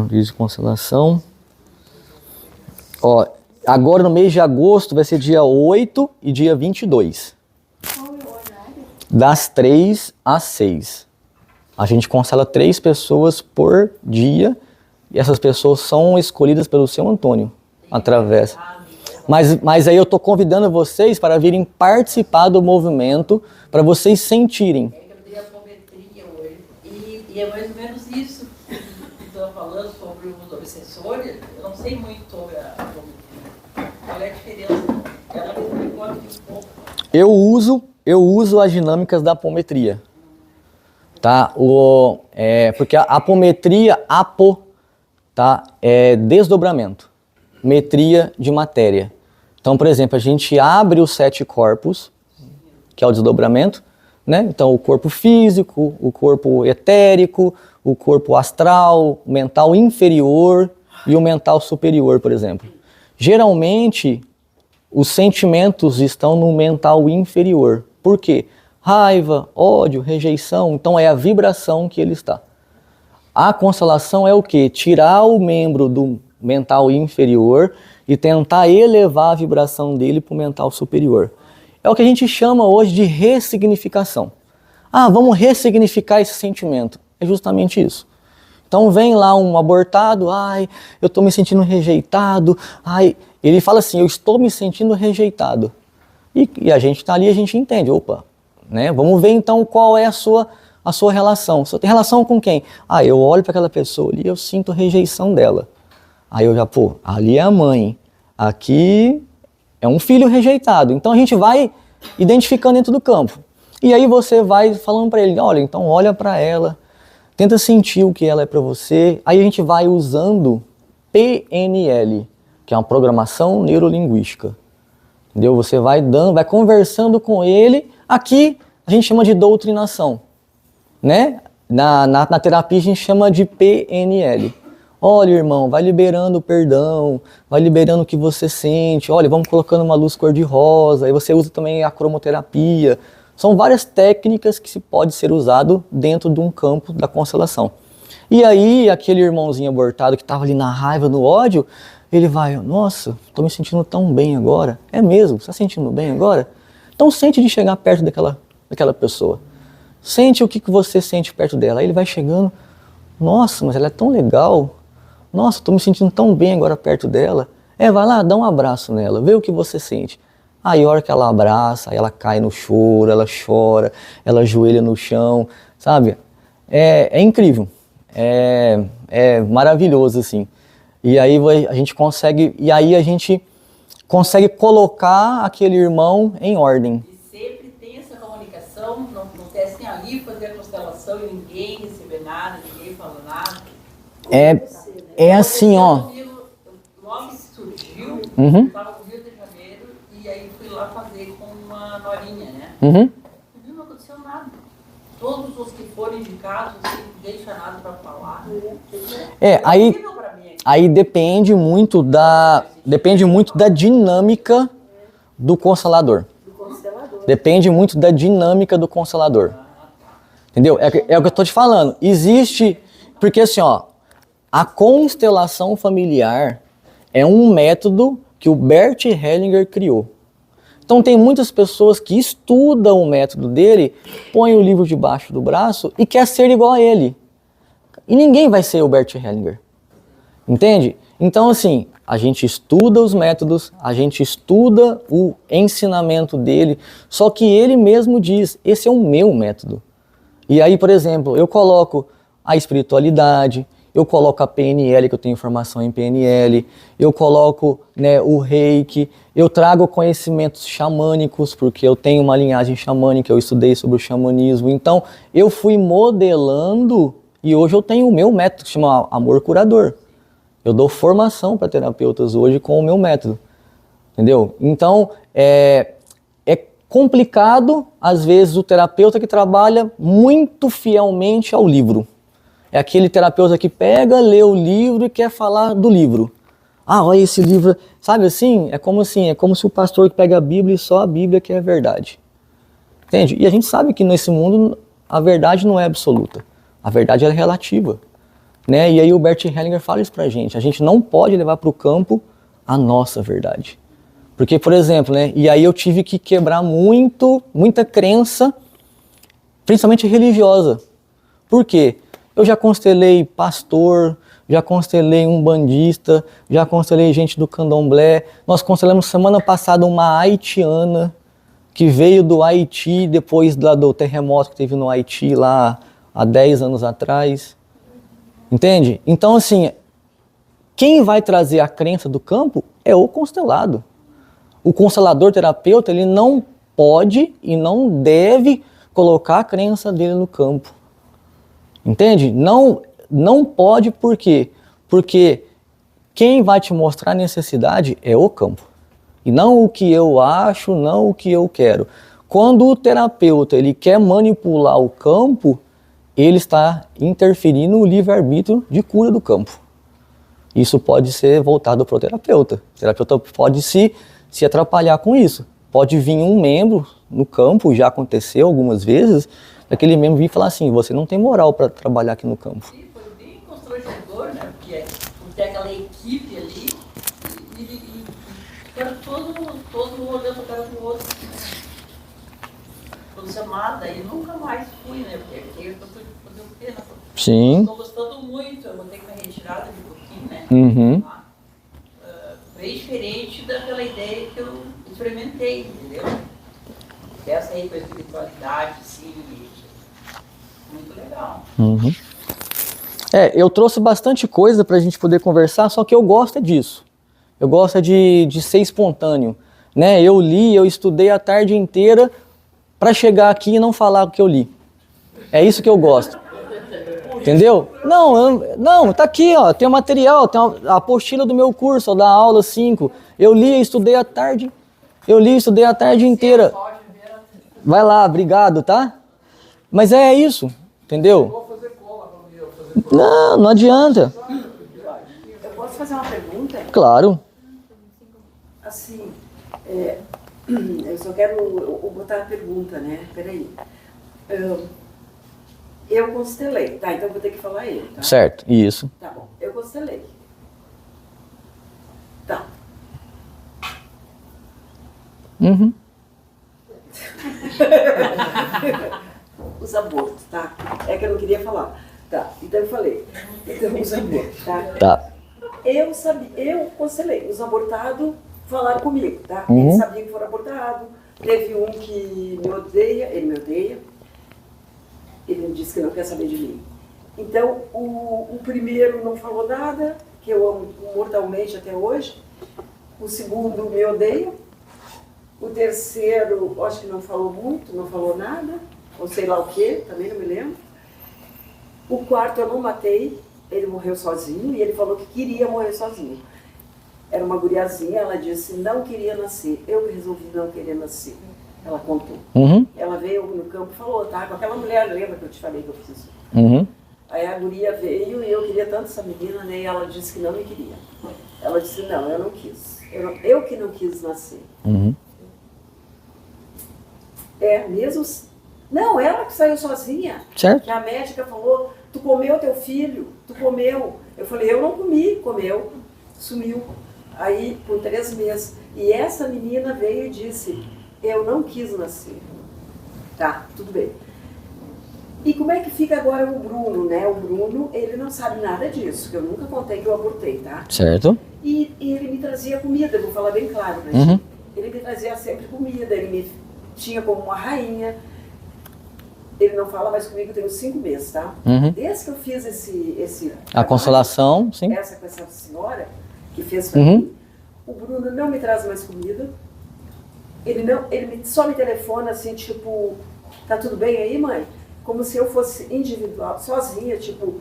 vídeo de constelação. Ó, agora no mês de agosto vai ser dia 8 e dia 22. Qual é o horário? Das 3 às 6. A gente constela 3 pessoas por dia e essas pessoas são escolhidas pelo seu Antônio através. Mas aí eu estou convidando vocês para virem participar do movimento, para vocês sentirem. Eu dei a apometria hoje e é mais ou menos isso que estou falando sobre os obsessores. Eu não sei muito sobre a apometria. Qual é a diferença? Ela me explicou aqui um pouco. Eu uso as dinâmicas da apometria. Tá? Porque a apometria, tá? É desdobramento. Metria de matéria. Então, por exemplo, a gente abre os 7 corpos, que é o desdobramento, né? Então, o corpo físico, o corpo etérico, o corpo astral, o mental inferior e o mental superior, por exemplo. Geralmente, os sentimentos estão no mental inferior. Por quê? Raiva, ódio, rejeição, então é a vibração que ele está. A constelação é o quê? Tirar o membro do mental inferior e tentar elevar a vibração dele para o mental superior. É o que a gente chama hoje de ressignificação. Vamos ressignificar esse sentimento. É justamente isso. Então vem lá um abortado, eu estou me sentindo rejeitado, ele fala assim, eu estou me sentindo rejeitado. E a gente está ali, a gente entende, né? Vamos ver então qual é a sua relação. Você tem relação com quem? Eu olho para aquela pessoa ali, eu sinto rejeição dela. Aí eu já, ali é a mãe, aqui é um filho rejeitado. Então a gente vai identificando dentro do campo. E aí você vai falando para ele, então olha para ela, tenta sentir o que ela é para você. Aí a gente vai usando PNL, que é uma programação neurolinguística. Entendeu? Você vai conversando com ele. Aqui a gente chama de doutrinação, né? Na terapia a gente chama de PNL. Olha, irmão, vai liberando o perdão, vai liberando o que você sente. Olha, vamos colocando uma luz cor-de-rosa. Aí você usa também a cromoterapia. São várias técnicas que se pode ser usado dentro de um campo da constelação. E aí, aquele irmãozinho abortado que estava ali na raiva, no ódio, ele vai, nossa, estou me sentindo tão bem agora. É mesmo? Você está sentindo bem agora? Então sente de chegar perto daquela pessoa. Sente o que você sente perto dela. Aí ele vai chegando, nossa, mas ela é tão legal. Nossa, estou me sentindo tão bem agora perto dela. Vai lá, dá um abraço nela, vê o que você sente. Aí a hora que ela abraça, aí ela cai no choro, ela chora, ela ajoelha no chão, sabe? É incrível, é maravilhoso assim. E aí a gente consegue colocar aquele irmão em ordem. E sempre tem essa comunicação, não acontece ali fazer a constelação e ninguém receber nada, ninguém fala nada. É assim, ó. Logo que surgiu, estava no Rio de Janeiro e aí fui lá fazer com uma norinha, né? Não aconteceu nada. Todos os que foram indicados, assim, não deixa nada para falar. Aí depende muito da dinâmica do constelador. Depende muito da dinâmica do constelador. Entendeu? É o que eu estou te falando. Existe, porque assim, ó, a constelação familiar é um método que o Bert Hellinger criou. Então tem muitas pessoas que estudam o método dele, põem o livro debaixo do braço e quer ser igual a ele. E ninguém vai ser o Bert Hellinger. Entende? Então assim, a gente estuda os métodos, a gente estuda o ensinamento dele, só que ele mesmo diz, esse é o meu método. E aí, por exemplo, eu coloco a espiritualidade, eu coloco a PNL, que eu tenho formação em PNL, eu coloco, né, o reiki, eu trago conhecimentos xamânicos, porque eu tenho uma linhagem xamânica, eu estudei sobre o xamanismo. Então, eu fui modelando e hoje eu tenho o meu método, que se chama Amor Curador. Eu dou formação para terapeutas hoje com o meu método, entendeu? Então, complicado, às vezes, o terapeuta que trabalha muito fielmente ao livro. É aquele terapeuta que pega, lê o livro e quer falar do livro. Ah, olha esse livro, sabe assim? É como se o pastor que pega a Bíblia e só a Bíblia que é verdade. Entende? E a gente sabe que nesse mundo a verdade não é absoluta. A verdade é relativa. Né? E aí o Bert Hellinger fala isso pra gente. A gente não pode levar para o campo a nossa verdade. Porque, por exemplo, né? E aí eu tive que quebrar muita crença, principalmente religiosa. Por quê? Eu já constelei pastor, já constelei umbandista, já constelei gente do candomblé. Nós constelamos semana passada uma haitiana que veio do Haiti depois do terremoto que teve no Haiti lá há 10 anos atrás. Entende? Então, assim, quem vai trazer a crença do campo é o constelado. O constelador terapeuta, ele não pode e não deve colocar a crença dele no campo. Entende? Não pode por quê? Porque quem vai te mostrar a necessidade é o campo. E não o que eu acho, não o que eu quero. Quando o terapeuta ele quer manipular o campo, ele está interferindo no livre-arbítrio de cura do campo. Isso pode ser voltado para o terapeuta. O terapeuta pode se atrapalhar com isso. Pode vir um membro no campo, já aconteceu algumas vezes, aquele membro vir e falar assim, você não tem moral para trabalhar aqui no campo. Sim, foi bem constrangedor, né? Porque tem aquela equipe ali e ficaram todo olhando a cara pro outro. Quando você mata, e nunca mais fui, né? Porque eu fui fazer o quê? Sim. Estou gostando muito, eu vou ter que me retirar de um pouquinho, né? Uhum. Bem diferente daquela ideia que eu experimentei, entendeu? Essa aí com a espiritualidade, sim, muito legal. Uhum. Eu trouxe bastante coisa pra gente poder conversar, só que eu gosto disso. Eu gosto de ser espontâneo, né? Eu li, eu estudei a tarde inteira para chegar aqui e não falar o que eu li. É isso que eu gosto. Entendeu? Não, tá aqui, ó, tem o material, tem a apostila do meu curso, ó, da aula 5. Eu li, estudei a tarde inteira. Vai lá, obrigado, tá? Mas é isso, entendeu? Não adianta. Eu posso fazer uma pergunta? Claro. Assim, eu só quero botar a pergunta, né? Peraí. Eu constelei, tá? Então eu vou ter que falar eu, tá? Certo, isso. Tá bom, eu constelei. Tá. Uhum. Os abortos, tá? É que eu não queria falar. Tá, então eu falei. Então, os abortos, tá? Tá. Eu constelei. Os abortados falaram comigo, tá? Uhum. Eles sabiam que foram abortados. Teve um que me odeia, ele me odeia. Ele me disse que não quer saber de mim. Então, o primeiro não falou nada, que eu amo mortalmente até hoje. O segundo me odeia. O terceiro, acho que não falou muito, não falou nada. Ou sei lá o quê, também não me lembro. O quarto eu não matei, ele morreu sozinho e ele falou que queria morrer sozinho. Era uma guriazinha, ela disse não queria nascer. Eu que resolvi não querer nascer. Ela contou. Uhum. Ela veio no campo e falou, tá? Com aquela mulher, lembra que eu te falei que eu fiz isso? Uhum. Aí a guria veio e eu queria tanto essa menina, né? E ela disse que não me queria. Ela disse, não, eu não quis. Eu que não quis nascer. Uhum. Mesmo... Não, ela que saiu sozinha. Certo. Que a médica falou, tu comeu teu filho, tu comeu. Eu falei, eu não comi, comeu, sumiu. Aí, por 3 meses. E essa menina veio e disse, eu não quis nascer. Tá, tudo bem. E como é que fica agora o Bruno, né? O Bruno, ele não sabe nada disso, que eu nunca contei que eu abortei, tá? Certo. E ele me trazia comida, eu vou falar bem claro, né? Uhum. Ele me trazia sempre comida, ele me tinha como uma rainha. Ele não fala mais comigo, tem uns 5 meses, tá? Uhum. Desde que eu fiz esse A consolação, sim. essa com essa senhora que fez pra Uhum. mim, o Bruno não me traz mais comida. Ele só me telefona assim, tipo, tá tudo bem aí, mãe? Como se eu fosse individual, sozinha, tipo,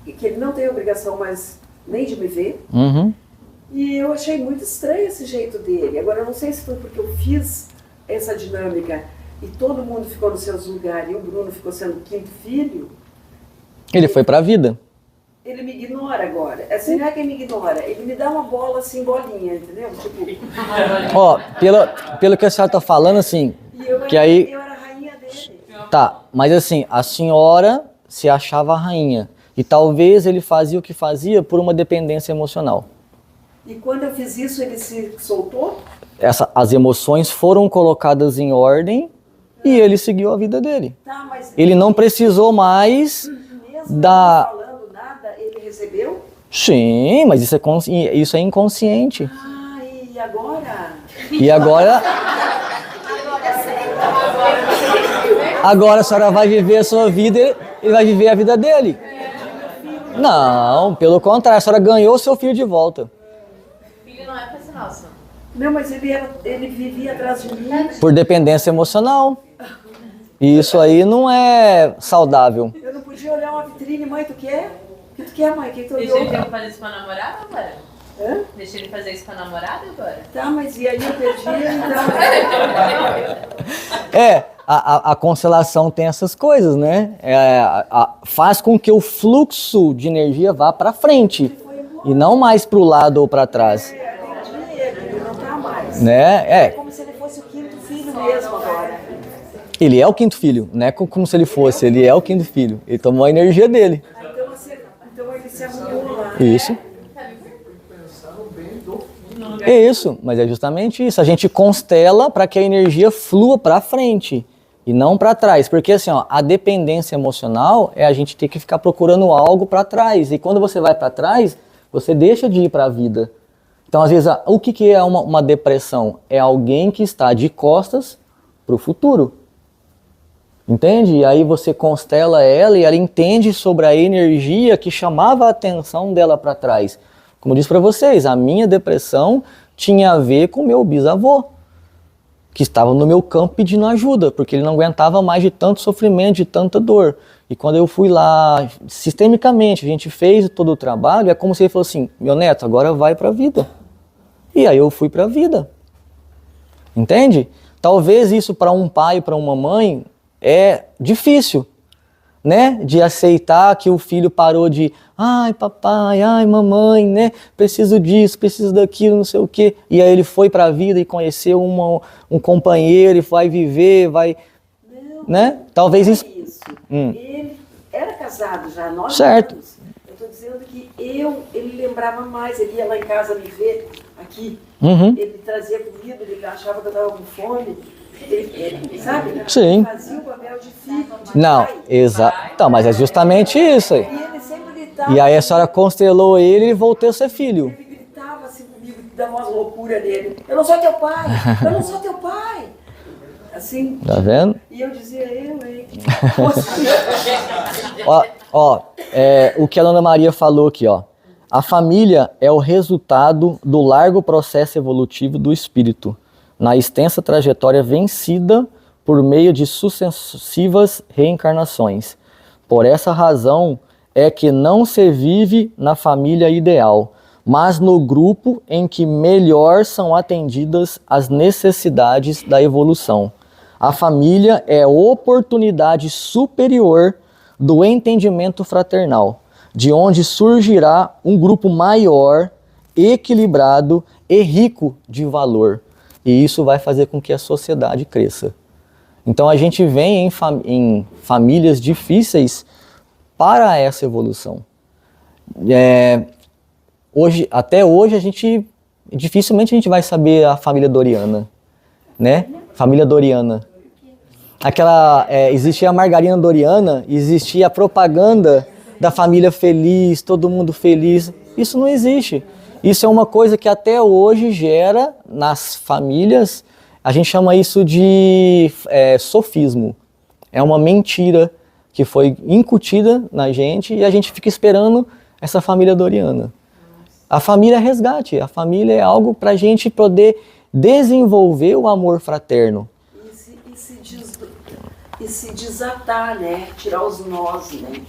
que ele não tem obrigação mais nem de me ver. Uhum. E eu achei muito estranho esse jeito dele. Agora, eu não sei se foi porque eu fiz essa dinâmica e todo mundo ficou nos seus lugares e o Bruno ficou sendo o quinto filho, Ele foi pra vida. ele me ignora agora. Assim, não é que ele me ignora, ele me dá uma bola assim, bolinha, entendeu? Tipo, Ó, pelo que a senhora tá falando, assim, e eu que era, aí... eu era a rainha dele. Tá, mas assim, a senhora se achava a rainha. E talvez ele fazia o que fazia por uma dependência emocional. E quando eu fiz isso, ele se soltou? As emoções foram colocadas em ordem e ele seguiu a vida dele. Tá, mas Ele não precisou mais mesmo da... não falando nada, ele recebeu? Sim, mas isso é inconsciente. Ah, e agora? E agora... Agora a senhora vai viver a sua vida e ele vai viver a vida dele. Não, pelo contrário, a senhora ganhou seu filho de volta. Filho não é pra ser nosso. Não, mas ele vivia atrás de mim. Por dependência emocional. E isso aí não é saudável. Eu não podia olhar uma vitrine, mãe, tu quer? O que tu quer, mãe? O que tu Deixa olhou? ele fazer isso com a namorada agora? Hã? Deixa ele fazer isso com a namorada agora? Tá, mas e aí eu perdi, então... A constelação tem essas coisas, né? Faz com que o fluxo de energia vá para frente e não mais para o lado ou para trás, Ele não tá mais. né? É como se ele fosse o quinto filho mesmo agora. Ele é o quinto filho, não é como se ele fosse, ele é o quinto filho. Ele tomou a energia dele. Então ele se arrumou lá. Isso. Pensar no bem do filho. É isso, mas é justamente isso. A gente constela para que a energia flua para frente e não para trás. Porque assim, ó, a dependência emocional é a gente ter que ficar procurando algo para trás. E quando você vai para trás, você deixa de ir para a vida. Então, às vezes, o que é uma depressão? É alguém que está de costas para o futuro. Entende? E aí você constela ela e ela entende sobre a energia que chamava a atenção dela para trás. Como eu disse para vocês, a minha depressão tinha a ver com meu bisavô, que estava no meu campo pedindo ajuda, porque ele não aguentava mais de tanto sofrimento, de tanta dor. E quando eu fui lá, sistemicamente, a gente fez todo o trabalho, é como se ele falou assim, meu neto, agora vai para a vida. E aí eu fui para a vida. Entende? Talvez isso para um pai, para uma mãe, é difícil, né? De aceitar que o filho parou de, ai papai, ai mamãe, né? Preciso disso, preciso daquilo, não sei o quê. E aí ele foi para a vida e conheceu um companheiro e vai viver, vai, Não, né? Talvez não é isso... isso. Ele era casado já há 9 Certo. anos. Eu estou dizendo que ele lembrava mais, ele ia lá em casa me ver, aqui. Uhum. Ele trazia comida, ele achava que eu estava com fome. Ele, sabe? Sim. Ele fazia o papel de filho, de Não, pai. exato. Então, mas é justamente isso aí. E ele sempre gritava. E aí a senhora constelou ele e voltou a ser filho. Ele gritava assim comigo, dava umas loucuras dele. Eu não sou teu pai! Eu não sou teu pai! Assim. Tá vendo? E eu dizia, hein? O que a Dona Maria falou aqui, ó. A família é o resultado do largo processo evolutivo do espírito, na extensa trajetória vencida por meio de sucessivas reencarnações. Por essa razão é que não se vive na família ideal, mas no grupo em que melhor são atendidas as necessidades da evolução. A família é a oportunidade superior do entendimento fraternal, de onde surgirá um grupo maior, equilibrado e rico de valor. E isso vai fazer com que a sociedade cresça. Então a gente vem em famílias difíceis para essa evolução. Até hoje, dificilmente a gente vai saber a família Doriana, né? Família Doriana. Existia a margarina Doriana, existia a propaganda da família feliz, todo mundo feliz. Isso não existe. Isso é uma coisa que até hoje gera nas famílias, a gente chama isso de sofismo. É uma mentira que foi incutida na gente e a gente fica esperando essa família Doriana. A família é resgate, a família é algo para a gente poder desenvolver o amor fraterno. E se desatar, né? Tirar os nós, né?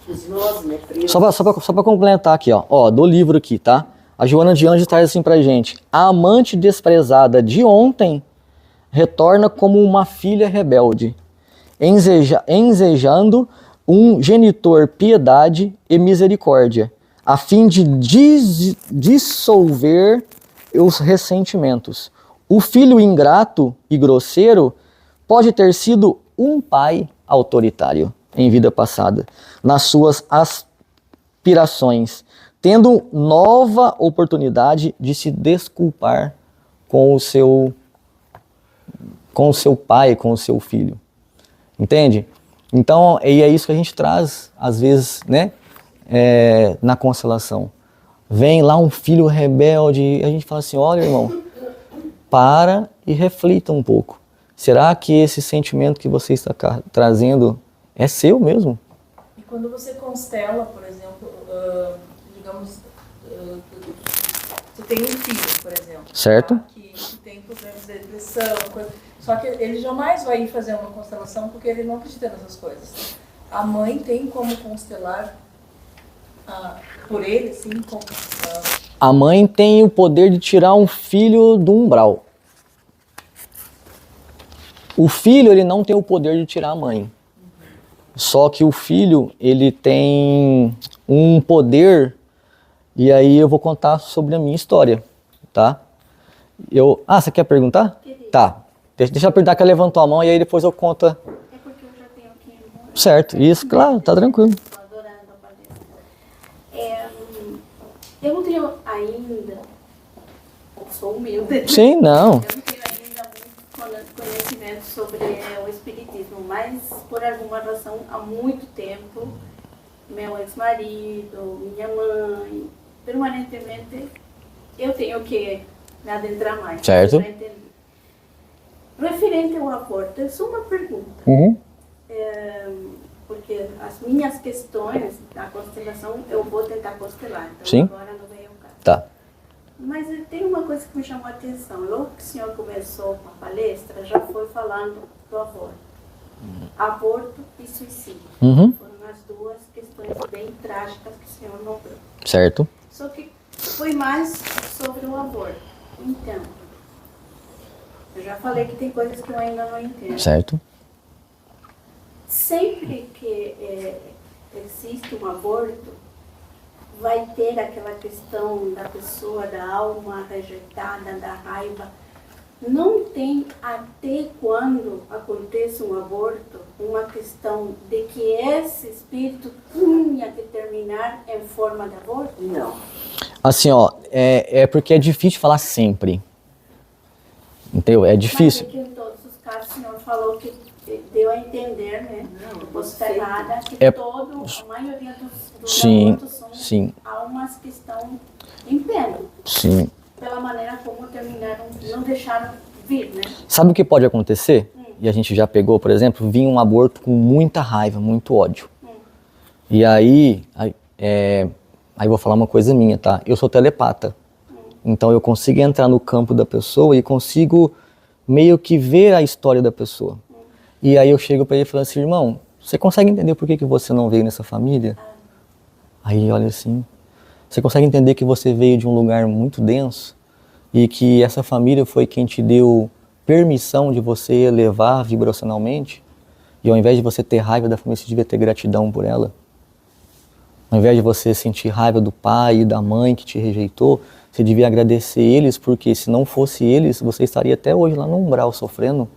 Os nós, né? Presos. Só para complementar aqui, ó, do livro aqui, tá? A Joana de Anjos traz assim pra gente. A amante desprezada de ontem retorna como uma filha rebelde, ensejando um genitor piedade e misericórdia, a fim de dissolver os ressentimentos. O filho ingrato e grosseiro pode ter sido um pai autoritário em vida passada, nas suas aspirações, tendo nova oportunidade de se desculpar com o seu pai, com o seu filho. Entende? Então, e é isso que a gente traz, às vezes, né, na constelação. Vem lá um filho rebelde e a gente fala assim, olha, irmão, para e reflita um pouco. Será que esse sentimento que você está trazendo é seu mesmo? E quando você constela, por exemplo, digamos, você tem um filho, por exemplo, Certo? tá? que tem problemas de depressão, só que ele jamais vai ir fazer uma constelação porque ele não acredita nessas coisas. A mãe tem como constelar por ele, assim, como... A mãe tem o poder de tirar um filho do umbral. O filho, ele não tem o poder de tirar a mãe. Só que o filho, ele tem um poder, e aí eu vou contar sobre a minha história, tá? Você quer perguntar? Queria. Tá. Deixa eu perguntar que ela levantou a mão e aí depois eu conto. É porque eu já tenho aqui irmão. Certo, isso, claro, tá tranquilo. Estou adorando a palestra. Eu não tenho ainda, eu sou humilde. Sim, não. Eu não tenho ainda muito conhecimento sobre o espiritismo, mas por alguma razão, há muito tempo, meu ex-marido, minha mãe, permanentemente, eu tenho que me adentrar mais. Certo. Para entender. Referente ao aborto, é só uma pergunta. Uhum. Porque as minhas questões da constelação eu vou tentar constelar, então Sim. agora não veio o caso. Tá. Mas tem uma coisa que me chamou a atenção. Logo que o senhor começou com a palestra, já foi falando do aborto. Aborto e suicídio. Uhum. Foram as duas questões bem trágicas que o senhor nombrou. Certo. Só que foi mais sobre o aborto. Então, eu já falei que tem coisas que eu ainda não entendo. Certo. Sempre que existe um aborto, vai ter aquela questão da pessoa, da alma rejeitada, da raiva. Não tem até quando acontece um aborto uma questão de que esse espírito tinha que terminar em forma de aborto? Não. Assim, ó, é porque é difícil falar sempre. Entendeu? É difícil. Mas é que em todos os casos o senhor falou que deu a entender, né? Não, Posso estar errada, que a maioria dos Sim, abortos são sim. almas que estão em pena. Sim. Pela maneira como terminaram, não deixaram vir, né? Sabe o que pode acontecer? E a gente já pegou, por exemplo, vinha um aborto com muita raiva, muito ódio. E aí eu vou falar uma coisa minha, tá? Eu sou telepata. Então eu consigo entrar no campo da pessoa e consigo meio que ver a história da pessoa. E aí eu chego para ele e falo assim, irmão, você consegue entender por que você não veio nessa família? Aí ele olha assim, você consegue entender que você veio de um lugar muito denso e que essa família foi quem te deu permissão de você elevar vibracionalmente? E ao invés de você ter raiva da família, você devia ter gratidão por ela? Ao invés de você sentir raiva do pai e da mãe que te rejeitou, você devia agradecer eles, porque se não fosse eles, você estaria até hoje lá no umbral sofrendo.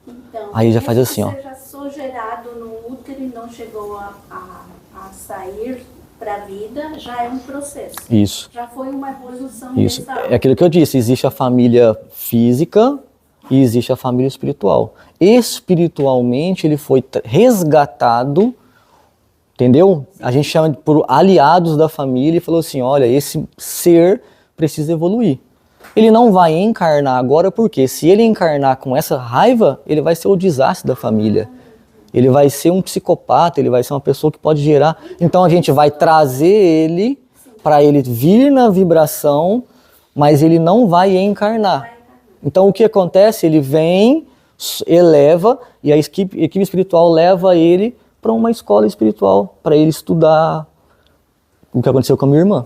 Então, Aí já faz assim, ó. Você já sou gerado no útero e não chegou a sair para a vida, já é um processo. Isso. Já foi uma evolução Isso. dessa É aquilo que eu disse, existe a família física e existe a família espiritual. Espiritualmente ele foi resgatado, entendeu? A gente chama por aliados da família e falou assim, olha, esse ser precisa evoluir. Ele não vai encarnar agora porque se ele encarnar com essa raiva, ele vai ser o desastre da família. Ele vai ser um psicopata, ele vai ser uma pessoa que pode gerar... Então a gente vai trazer ele para ele vir na vibração, mas ele não vai encarnar. Então o que acontece? Ele vem, eleva, e a equipe espiritual leva ele para uma escola espiritual, para ele estudar o que aconteceu com a minha irmã.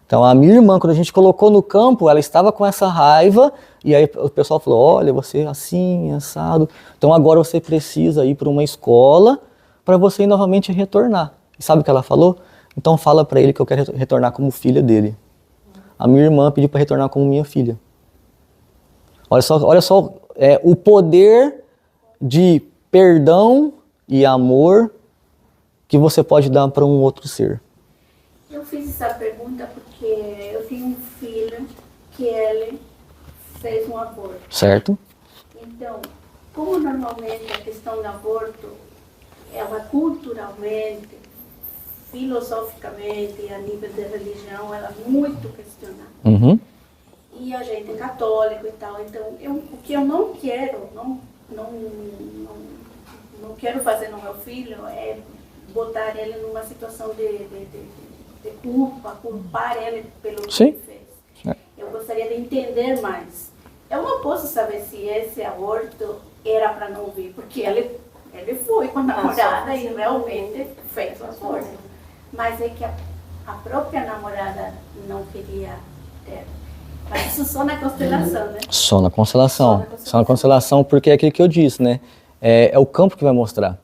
Então a minha irmã, quando a gente colocou no campo, ela estava com essa raiva, e aí o pessoal falou, olha, você é assim, assado, então agora você precisa ir para uma escola para você ir novamente retornar. E sabe o que ela falou? Então fala para ele que eu quero retornar como filha dele. A minha irmã pediu para retornar como minha filha. Olha só o poder de perdão e amor que você pode dar para um outro ser. Eu fiz essa pergunta porque eu tenho um filho que ele fez um aborto. Certo? Então, como normalmente a questão do aborto, ela culturalmente, filosoficamente e a nível de religião, ela é muito questionada. Uhum. E a gente é católico e tal, então o que eu não quero, não quero fazer no meu filho é botar ele numa situação de culpar ele pelo que Sim. ele fez. Eu gostaria de entender mais. Eu não posso saber se esse aborto era para não vir, porque ele foi com a namorada e realmente fez o aborto. Mas é que a própria namorada não queria ter. Mas isso só na constelação, né? Só na constelação. Só na constelação, porque é aquilo que eu disse, né? É o campo que vai mostrar.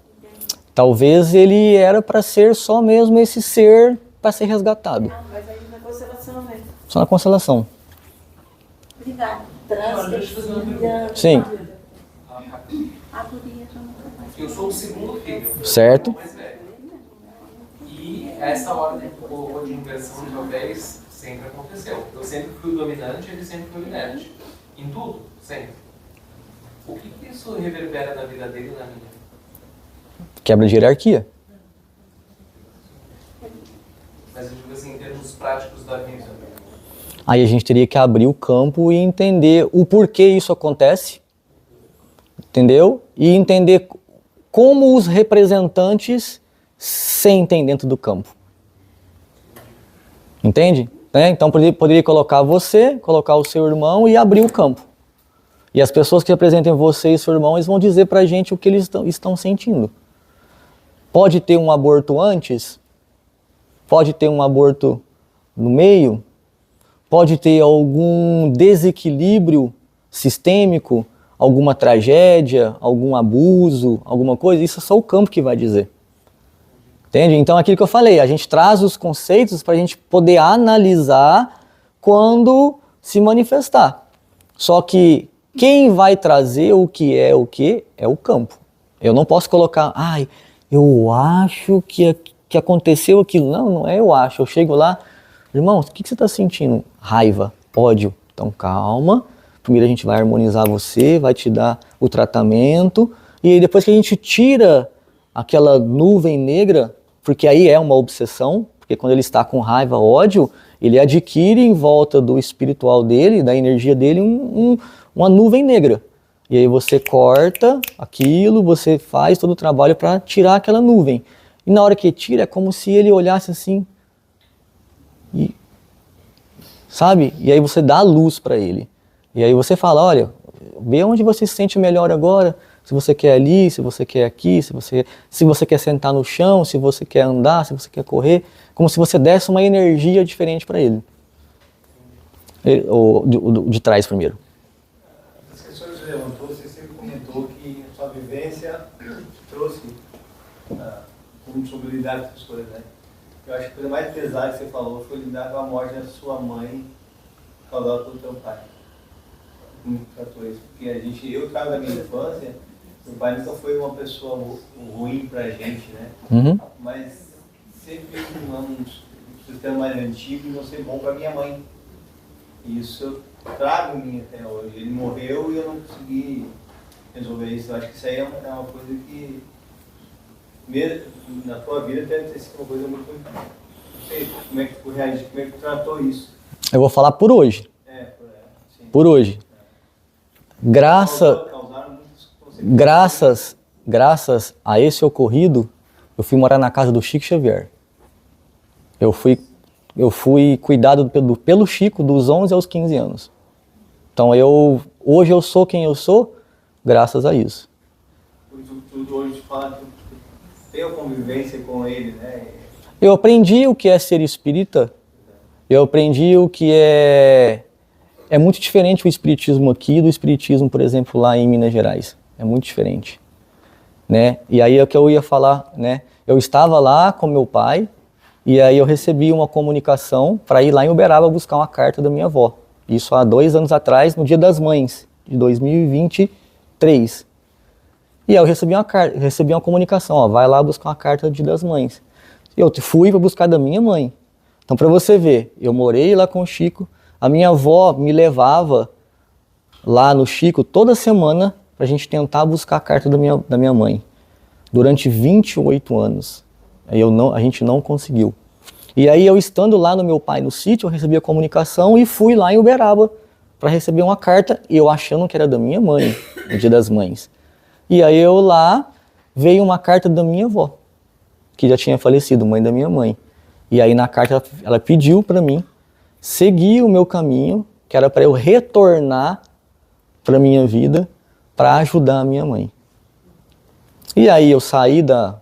Talvez ele era para ser só mesmo esse ser para ser resgatado. Mas aí na constelação, né? Só na constelação. Obrigada. Sim. A guria já nunca mais. Eu sou o segundo filho. Certo? O mais velho. E essa ordem de inversão de papéis sempre aconteceu. Eu sempre fui o dominante, ele sempre foi o inerte. Em tudo, sempre. O que isso reverbera na vida dele e na minha? Quebra de hierarquia. Mas eu digo assim, em termos práticos da vida. Aí a gente teria que abrir o campo e entender o porquê isso acontece, entendeu? E entender como os representantes sentem dentro do campo. Entende? Então poderia colocar você, colocar o seu irmão e abrir o campo. E as pessoas que representem você e seu irmão, eles vão dizer pra gente o que eles estão sentindo. Pode ter um aborto antes? Pode ter um aborto no meio? Pode ter algum desequilíbrio sistêmico, alguma tragédia, algum abuso, alguma coisa? Isso é só o campo que vai dizer. Entende? Então, aquilo que eu falei, a gente traz os conceitos para a gente poder analisar quando se manifestar. Só que quem vai trazer o que é o campo. Eu não posso colocar, eu acho que aconteceu aquilo. Não é eu acho. Eu chego lá, irmão, o que você está sentindo? Raiva, ódio. Então calma, primeiro a gente vai harmonizar você, vai te dar o tratamento, e aí depois que a gente tira aquela nuvem negra, porque aí é uma obsessão, porque quando ele está com raiva, ódio, ele adquire em volta do espiritual dele, da energia dele, uma nuvem negra. E aí você corta aquilo, você faz todo o trabalho para tirar aquela nuvem. E na hora que tira, é como se ele olhasse assim, sabe? E aí você dá a luz para ele. E aí você fala, olha, vê onde você se sente melhor agora, se você quer ali, se você quer aqui, se você quer sentar no chão, se você quer andar, se você quer correr, como se você desse uma energia diferente para ele. De trás primeiro. As questões que você levantou, você sempre comentou que a sua vivência trouxe como sobre lidar com as coisas, né? Eu acho que a coisa mais pesada que você falou foi lidar com a morte da sua mãe causada pelo teu pai. Como tratou isso? Porque eu trago da minha infância, meu pai nunca foi uma pessoa ruim pra gente, né? Uhum. Mas sempre um sistema mais antigo e não ser bom pra minha mãe. E isso eu trago em mim até hoje. Ele morreu e eu não consegui resolver isso. Eu acho que isso aí é uma coisa que na tua vida deve ter sido uma coisa muito... Não sei como é que tu reagiu, como é que tu tratou isso. Eu vou falar por hoje. Sim. Por hoje. Graças a esse ocorrido, eu fui morar na casa do Chico Xavier. Eu fui cuidado pelo Chico dos 11 aos 15 anos. Então hoje eu sou quem eu sou, graças a isso. Tudo hoje te fala que tem a convivência com ele, né? Eu aprendi o que é ser espírita, Eu aprendi o que é muito diferente o espiritismo aqui do espiritismo, por exemplo, lá em Minas Gerais. É muito diferente, né? E aí é o que eu ia falar, né? Eu estava lá com meu pai e aí eu recebi uma comunicação para ir lá em Uberaba buscar uma carta da minha avó. Isso há 2 anos atrás, no Dia das Mães, de 2023. E aí eu recebi uma comunicação, ó, vai lá buscar uma carta do Dia das Mães. Eu fui para buscar da minha mãe. Então, para você ver, eu morei lá com o Chico, a minha avó me levava lá no Chico toda semana para a gente tentar buscar a carta da minha mãe. Durante 28 anos. A gente não conseguiu. E aí eu estando lá no meu pai no sítio, eu recebi a comunicação e fui lá em Uberaba para receber uma carta, eu achando que era da minha mãe, no Dia das Mães. E aí eu lá, veio uma carta da minha avó, que já tinha falecido, mãe da minha mãe. E aí na carta ela pediu para mim seguir o meu caminho, que era para eu retornar para minha vida, para ajudar a minha mãe. E aí eu saí da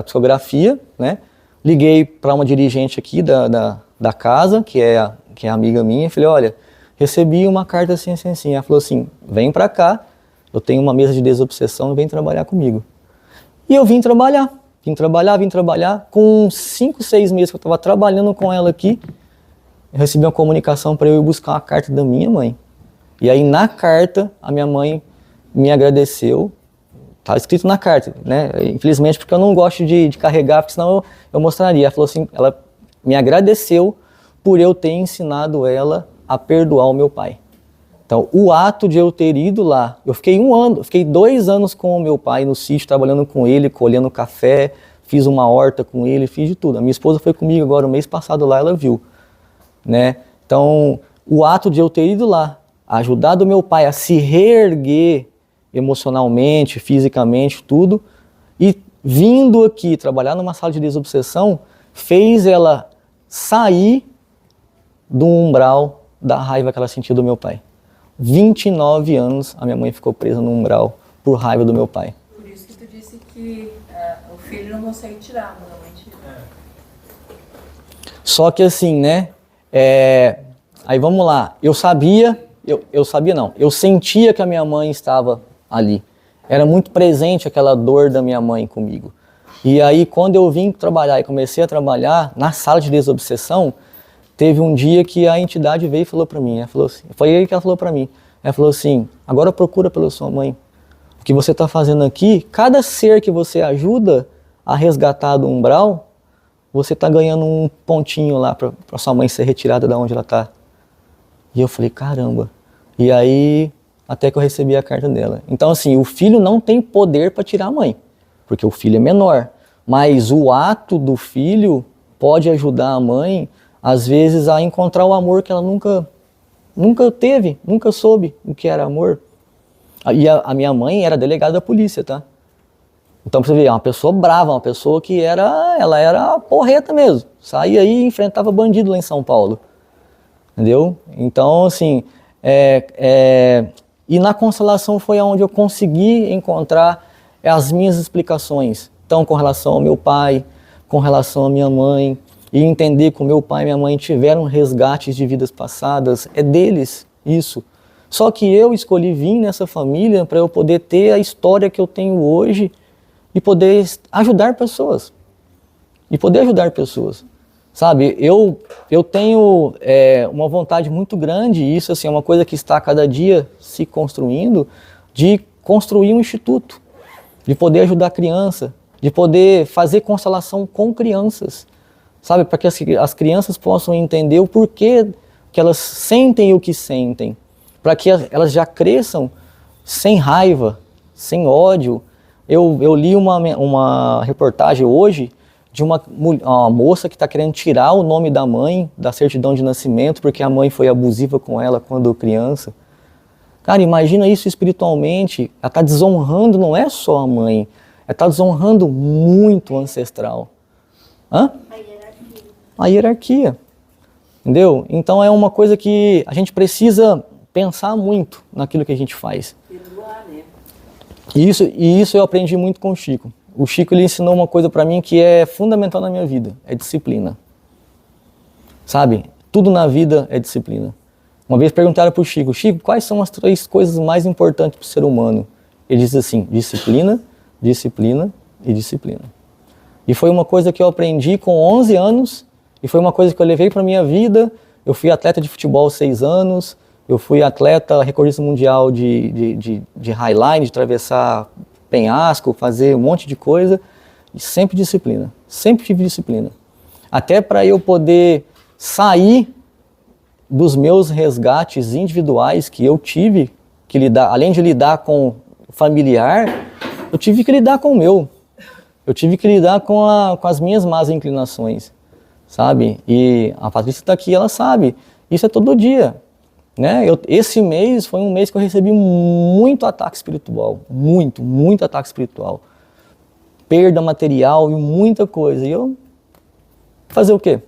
psicografia, né? Liguei para uma dirigente aqui da casa, que é amiga minha, e falei, olha, recebi uma carta assim, assim, assim. Ela falou assim, vem para cá, eu tenho uma mesa de desobsessão e vem trabalhar comigo. E eu vim trabalhar. Com 5, 6 meses que eu estava trabalhando com ela aqui, eu recebi uma comunicação para eu ir buscar uma carta da minha mãe. E aí na carta, a minha mãe me agradeceu. Estava escrito na carta, né? Infelizmente, porque eu não gosto de carregar, porque senão eu mostraria. Ela falou assim, ela me agradeceu por eu ter ensinado ela a perdoar o meu pai. Então, o ato de eu ter ido lá, eu fiquei 2 anos com o meu pai no sítio, trabalhando com ele, colhendo café, fiz uma horta com ele, fiz de tudo. A minha esposa foi comigo agora, o mês passado lá, ela viu, né? Então, o ato de eu ter ido lá, ajudado o meu pai a se reerguer emocionalmente, fisicamente, tudo, e vindo aqui trabalhar numa sala de desobsessão, fez ela sair do umbral da raiva que ela sentiu do meu pai. 29 anos a minha mãe ficou presa no umbral por raiva do meu pai. Por isso que tu disse que o filho não consegue tirar, mas a mãe tira. Só que assim, né, aí vamos lá, eu sentia que a minha mãe estava ali. Era muito presente aquela dor da minha mãe comigo. E aí quando eu vim trabalhar e comecei a trabalhar na sala de desobsessão, teve um dia que a entidade veio e falou para mim, ela falou assim, foi aí que ela falou para mim, ela falou assim, agora procura pela sua mãe. O que você está fazendo aqui, cada ser que você ajuda a resgatar do umbral, você está ganhando um pontinho lá para sua mãe ser retirada da onde ela está. E eu falei, caramba. E aí, até que eu recebi a carta dela. Então assim, o filho não tem poder para tirar a mãe, porque o filho é menor. Mas o ato do filho pode ajudar a mãe, às vezes, a encontrar o amor que ela nunca teve, nunca soube o que era amor. E a minha mãe era delegada da polícia, tá? Então, pra você ver, é uma pessoa brava, uma pessoa que ela era porreta mesmo. Saía aí e enfrentava bandido lá em São Paulo. Entendeu? Então, assim, e na constelação foi onde eu consegui encontrar as minhas explicações. Então, com relação ao meu pai, com relação à minha mãe, e entender que o meu pai e minha mãe tiveram resgates de vidas passadas, é deles isso. Só que eu escolhi vir nessa família para eu poder ter a história que eu tenho hoje e poder ajudar pessoas. Sabe, eu tenho uma vontade muito grande, e isso assim, é uma coisa que está a cada dia se construindo, de construir um instituto, de poder ajudar a criança, de poder fazer constelação com crianças. Sabe, para que as crianças possam entender o porquê que elas sentem o que sentem, para que elas já cresçam sem raiva, sem ódio. Eu li uma reportagem hoje de uma moça que está querendo tirar o nome da mãe da certidão de nascimento porque a mãe foi abusiva com ela quando criança. Cara, imagina isso espiritualmente, ela está desonrando, não é só a mãe, ela está desonrando muito o ancestral. Hã? A hierarquia, entendeu? Então é uma coisa que a gente precisa pensar muito naquilo que a gente faz. Perdoar, né? E isso eu aprendi muito com o Chico. O Chico ele ensinou uma coisa para mim que é fundamental na minha vida, é disciplina. Sabe? tudo na vida é disciplina. Uma vez perguntaram para o Chico, Chico, quais são as 3 coisas mais importantes para o ser humano? Ele diz assim, disciplina, disciplina e disciplina. E foi uma coisa que eu aprendi com 11 anos, e foi uma coisa que eu levei para a minha vida. Eu fui atleta de futebol 6 anos, eu fui atleta recordista mundial de highline, de atravessar penhasco, fazer um monte de coisa, e sempre disciplina, sempre tive disciplina. Até para eu poder sair dos meus resgates individuais que eu tive que lidar, além de lidar com o familiar, eu tive que lidar com o meu. Eu tive que lidar com as minhas más inclinações, sabe? E a Patrícia está aqui, ela sabe. Isso é todo dia, né? Esse mês foi um mês que eu recebi muito ataque espiritual, muito ataque espiritual. Perda material e muita coisa. E eu fazer o quê?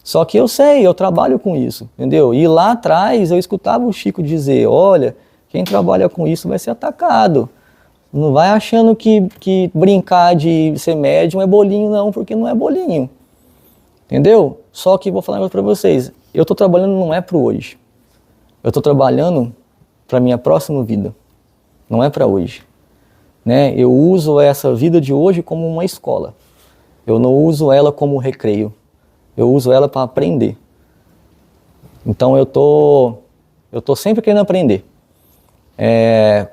Só que eu sei, eu trabalho com isso, entendeu? E lá atrás eu escutava o Chico dizer, olha, quem trabalha com isso vai ser atacado. Não vai achando que brincar de ser médium é bolinho, não, porque não é bolinho. Entendeu? Só que vou falar uma coisa para vocês. Eu estou trabalhando não é para hoje. Eu estou trabalhando para a minha próxima vida. Não é para hoje. Né? Eu uso essa vida de hoje como uma escola. Eu não uso ela como recreio. Eu uso ela para aprender. Então eu tô sempre querendo aprender.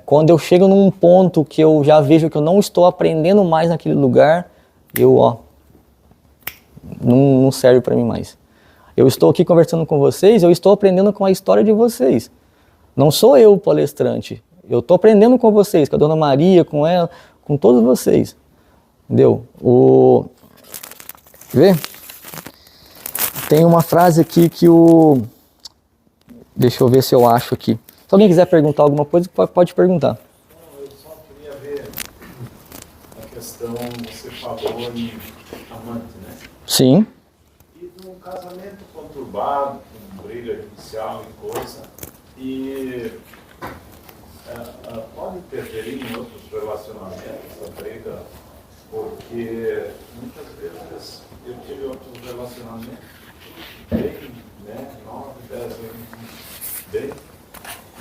Quando eu chego num ponto que eu já vejo que eu não estou aprendendo mais naquele lugar, não serve para mim mais. Eu estou aqui conversando com vocês, eu estou aprendendo com a história de vocês. Não sou eu o palestrante. Eu estou aprendendo com vocês, com a Dona Maria, com ela, com todos vocês. Entendeu? Quer ver? Tem uma frase aqui que deixa eu ver se eu acho aqui. Se alguém quiser perguntar alguma coisa, pode perguntar. Eu só queria ver a questão, você falou em amante, né? Sim. E num casamento conturbado, com briga judicial e coisa, e pode interferir em outros relacionamentos, a briga, porque muitas vezes eu tive outros relacionamentos bem, né, 9, 10 anos, bem,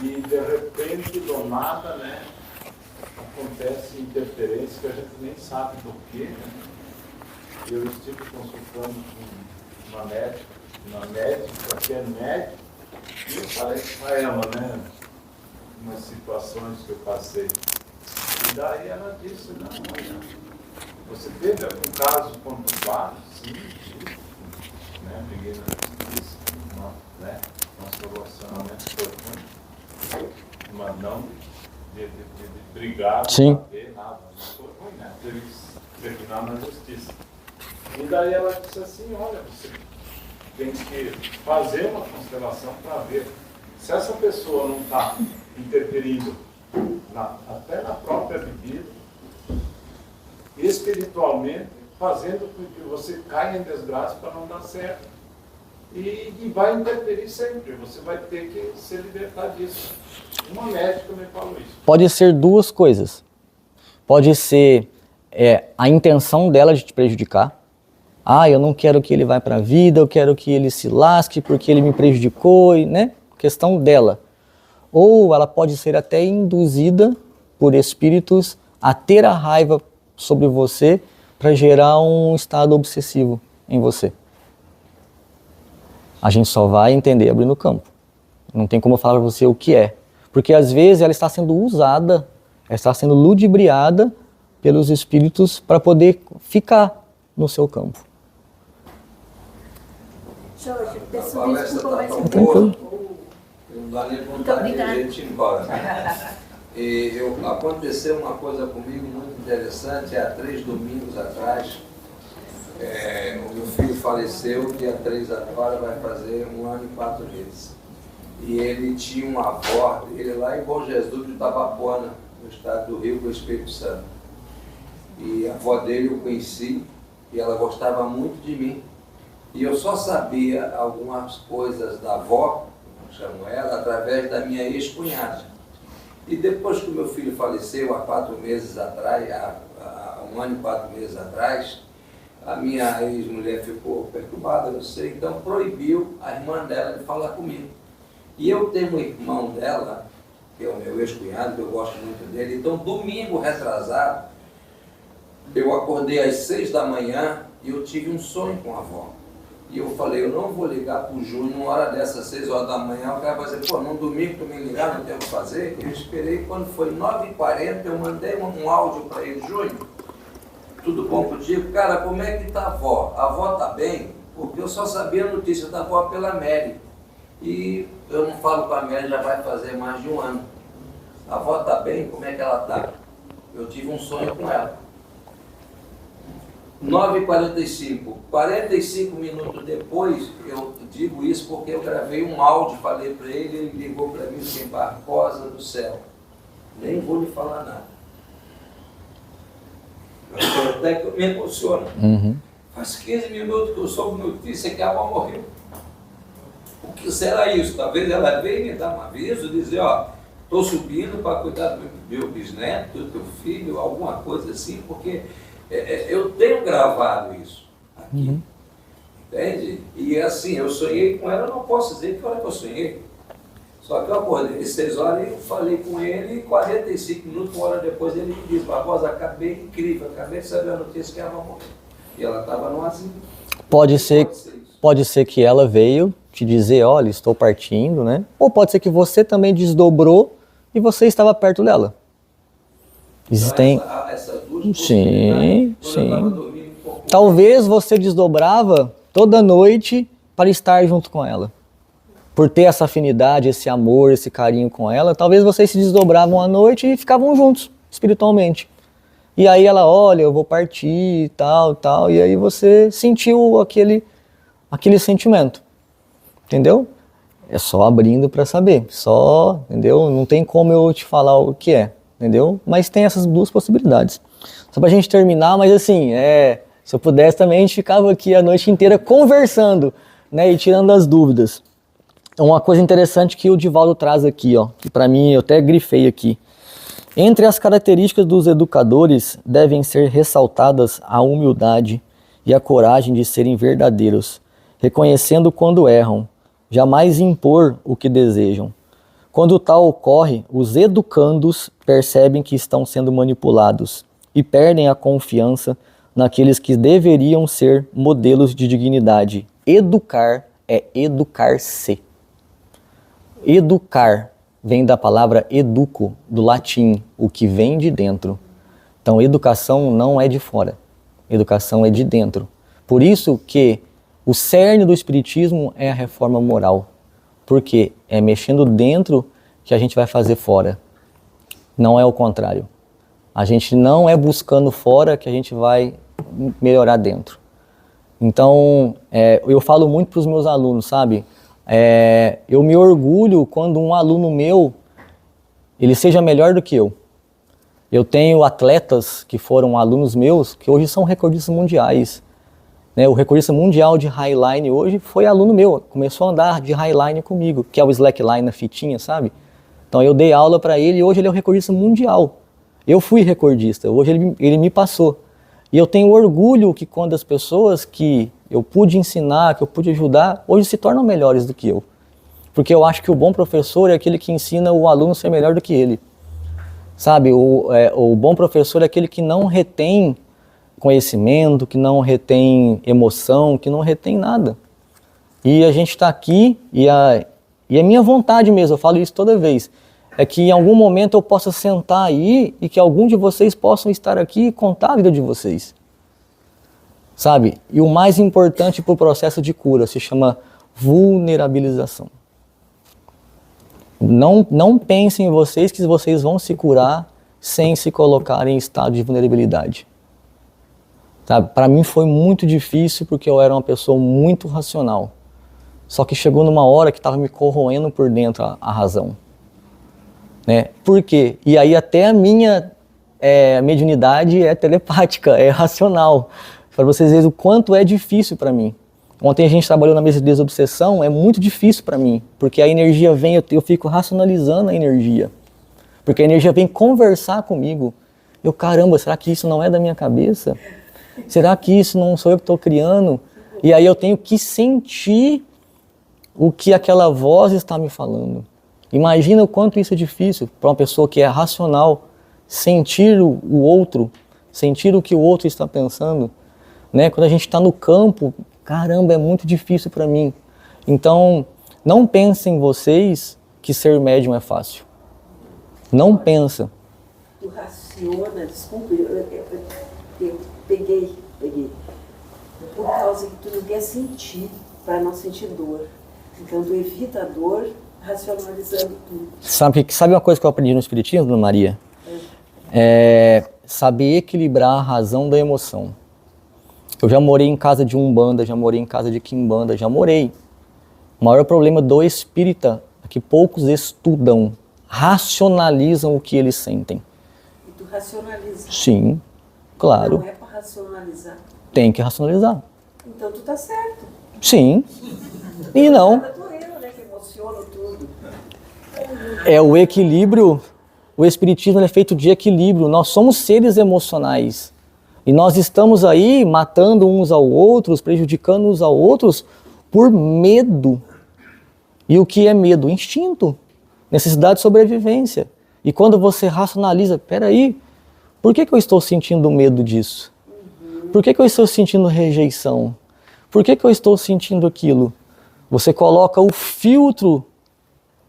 e de repente, do nada, né, acontece interferência que a gente nem sabe do que, né? Eu estive consultando com uma médica que é médica, e eu falei para ela, né, umas situações que eu passei. E daí ela disse, não, olha, você teve algum caso conturbado? Sim, né, peguei na justiça, né, nosso relacionamento foi ruim, mas não de brigar, de bater, nada, não foi ruim, né, teve que terminar na justiça. E daí ela disse assim, olha, você tem que fazer uma constelação para ver se essa pessoa não está interferindo até na própria vida, espiritualmente, fazendo com que você caia em desgraça para não dar certo. E vai interferir sempre, você vai ter que se libertar disso. Uma médica me falou isso. Pode ser 2 coisas. Pode ser a intenção dela de te prejudicar. Eu não quero que ele vá para a vida, eu quero que ele se lasque porque ele me prejudicou, né? Questão dela. Ou ela pode ser até induzida por espíritos a ter a raiva sobre você para gerar um estado obsessivo em você. A gente só vai entender abrindo o campo. Não tem como eu falar para você o que é. Porque às vezes ela está sendo usada, ela está sendo ludibriada pelos espíritos para poder ficar no seu campo. Jorge, peço A palestra desculpa, mas está tão boa, não dá nem vontade de a gente ir embora. Aconteceu uma coisa comigo muito interessante, há 3 domingos atrás. O meu filho faleceu, dia 3 agora vai fazer 1 ano e 4 meses. E ele tinha uma avó dele lá em Bom Jesus de Itabapoana, no estado do Rio, do Espírito Santo. E a avó dele eu conheci e ela gostava muito de mim. E eu só sabia algumas coisas da avó, chamo ela, através da minha ex-cunhada. E depois que o meu filho faleceu, há 4 meses atrás, há 1 ano e 4 meses atrás, A minha ex-mulher ficou perturbada, não sei, então proibiu a irmã dela de falar comigo. E eu tenho um irmão dela, que é o meu ex-cunhado, que eu gosto muito dele, então domingo retrasado, eu acordei às 6 da manhã e eu tive um sonho com a avó. E eu falei, eu não vou ligar para o Júnior numa hora dessas, 6 horas da manhã, o cara vai dizer, pô, num domingo tu me ligar, não tem o que fazer. Eu esperei, quando foi 9h40, eu mandei um áudio para ele, Júnior, tudo bom contigo? Cara, como é que tá a avó? A avó tá bem? Porque eu só sabia a notícia da avó pela Mary. E eu não falo com a Mary, já vai fazer mais de um ano. A avó tá bem? Como é que ela tá? Eu tive um sonho com ela. 9h45, 45 minutos depois, eu digo isso porque eu gravei um áudio, falei para ele, ele ligou para mim assim, Barbosa do céu, nem vou lhe falar nada. Até que eu me emociono. Faz 15 minutos que eu soube notícia que a avó morreu. O que será isso? Talvez ela venha me dar um aviso, dizer, ó, estou subindo para cuidar do meu bisneto, do teu filho, alguma coisa assim, porque eu tenho gravado isso aqui, entende? E assim, eu sonhei com ela, eu não posso dizer que hora que eu sonhei. Só que eu acordei às 6 horas e eu falei com ele, e 45 minutos, uma hora depois, ele me disse, Barbosa, acabei de saber a notícia que ela morreu. E ela estava no asilo. Pode ser que ela veio te dizer, olha, estou partindo, né? Ou pode ser que você também desdobrou e você estava perto dela. Existem... Então, essas duas sim. Talvez você desdobrava toda noite para estar junto com ela. Por ter essa afinidade, esse amor, esse carinho com ela, talvez vocês se desdobravam à noite e ficavam juntos, espiritualmente. E aí ela, olha, eu vou partir, tal, e aí você sentiu aquele sentimento, entendeu? É só abrindo para saber, entendeu? Não tem como eu te falar o que é, entendeu? Mas tem essas duas possibilidades. Só pra gente terminar, mas assim, se eu pudesse também a gente ficava aqui a noite inteira conversando, né, e tirando as dúvidas. Uma coisa interessante que o Divaldo traz aqui, ó, que para mim eu até grifei aqui. Entre as características dos educadores devem ser ressaltadas a humildade e a coragem de serem verdadeiros, reconhecendo quando erram, jamais impor o que desejam. Quando tal ocorre, os educandos percebem que estão sendo manipulados e perdem a confiança naqueles que deveriam ser modelos de dignidade. Educar é educar-se. Educar vem da palavra educo, do latim, o que vem de dentro. Então, educação não é de fora, educação é de dentro. Por isso que o cerne do Espiritismo é a reforma moral, porque é mexendo dentro que a gente vai fazer fora, não é o contrário. A gente não é buscando fora que a gente vai melhorar dentro. Então, eu falo muito para os meus alunos, sabe? Eu me orgulho quando um aluno meu, ele seja melhor do que eu. Eu tenho atletas que foram alunos meus, que hoje são recordistas mundiais. Né? O recordista mundial de highline hoje foi aluno meu, começou a andar de highline comigo, que é o slackline na fitinha, sabe? Então eu dei aula para ele e hoje ele é o recordista mundial. Eu fui recordista, hoje ele me passou. E eu tenho orgulho que quando as pessoas que eu pude ensinar, que eu pude ajudar, hoje se tornam melhores do que eu. Porque eu acho que o bom professor é aquele que ensina o aluno a ser melhor do que ele. Sabe, o bom professor é aquele que não retém conhecimento, que não retém emoção, que não retém nada. E a gente está aqui, e a minha vontade mesmo, eu falo isso toda vez, é que em algum momento eu possa sentar aí e que algum de vocês possam estar aqui e contar a vida de vocês. Sabe? E o mais importante para o processo de cura se chama vulnerabilização. Não pensem em vocês que vocês vão se curar sem se colocar em estado de vulnerabilidade. Sabe? Para mim foi muito difícil porque eu era uma pessoa muito racional. Só que chegou numa hora que estava me corroendo por dentro a razão. Né? Por quê? E aí até a minha mediunidade é telepática, é racional. Para vocês verem o quanto é difícil para mim. Ontem a gente trabalhou na mesa de desobsessão, é muito difícil para mim, porque a energia vem, eu fico racionalizando a energia. Porque a energia vem conversar comigo. Caramba, será que isso não é da minha cabeça? Será que isso não sou eu que estou criando? E aí eu tenho que sentir o que aquela voz está me falando. Imagina o quanto isso é difícil para uma pessoa que é racional, sentir o outro, sentir o que o outro está pensando. Né? Quando a gente está no campo, caramba, é muito difícil para mim. Então, não pensem vocês que ser médium é fácil. Não pensa. Tu raciona, desculpe, eu peguei. Por causa que tu não quer sentir, para não sentir dor. Então tu evita a dor racionalizando tudo. Sabe uma coisa que eu aprendi no Espiritismo, Dona Maria? É saber equilibrar a razão da emoção. Eu já morei em casa de Umbanda, já morei em casa de Quimbanda, já morei. O maior problema do espírita é que poucos estudam, racionalizam o que eles sentem. E tu racionaliza? Sim, claro. Não é para racionalizar. Tem que racionalizar. Então tu tá certo. Sim. E não. Eu, né, que emociono tudo. É o equilíbrio. O espiritismo é feito de equilíbrio. Nós somos seres emocionais. E nós estamos aí matando uns aos outros, prejudicando uns aos outros por medo. E o que é medo? Instinto. Necessidade de sobrevivência. E quando você racionaliza, peraí, por que eu estou sentindo medo disso? Por que eu estou sentindo rejeição? Por que eu estou sentindo aquilo? Você coloca o filtro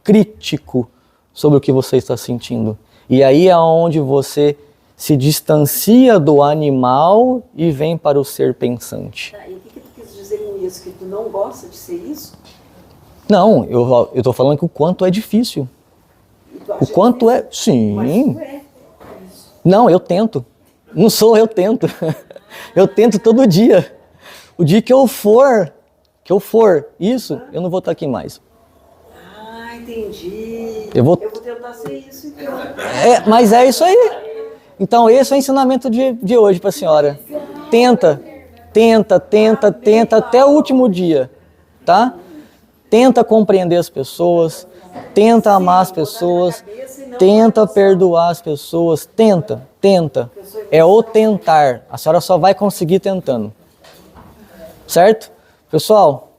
crítico sobre o que você está sentindo. E aí é onde você se distancia do animal e vem para o ser pensante. Tá, e o que tu quis dizer com isso? Que tu não gosta de ser isso? Não, eu estou falando que o quanto é difícil. O quanto é... Sim. Mas tu é. Não, eu tento. Não sou, eu tento. Eu tento todo dia. O dia que eu for isso, eu não vou estar aqui mais. Ah, entendi. Eu vou tentar ser isso, então. Mas é isso aí. Então esse é o ensinamento de hoje para a senhora. Tenta até o último dia, tá? Tenta compreender as pessoas, tenta amar as pessoas, tenta perdoar as pessoas, tenta. É o tentar. A senhora só vai conseguir tentando. Certo? Pessoal,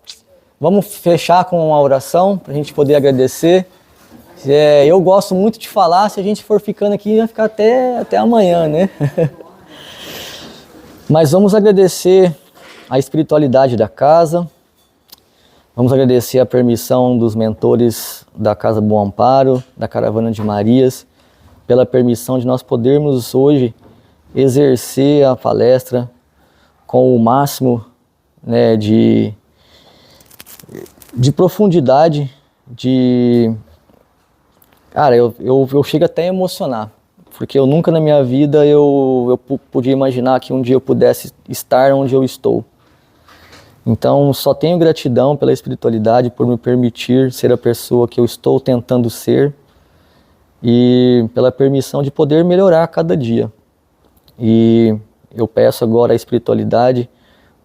vamos fechar com uma oração para a gente poder agradecer. Eu gosto muito de falar, se a gente for ficando aqui, vai ficar até amanhã, né? Mas vamos agradecer a espiritualidade da casa, vamos agradecer a permissão dos mentores da Casa Bom Amparo, da Caravana de Marias, pela permissão de nós podermos hoje exercer a palestra com o máximo, né, de profundidade, Cara, eu chego até a emocionar, porque eu nunca na minha vida eu podia imaginar que um dia eu pudesse estar onde eu estou. Então, só tenho gratidão pela espiritualidade, por me permitir ser a pessoa que eu estou tentando ser e pela permissão de poder melhorar a cada dia. E eu peço agora a espiritualidade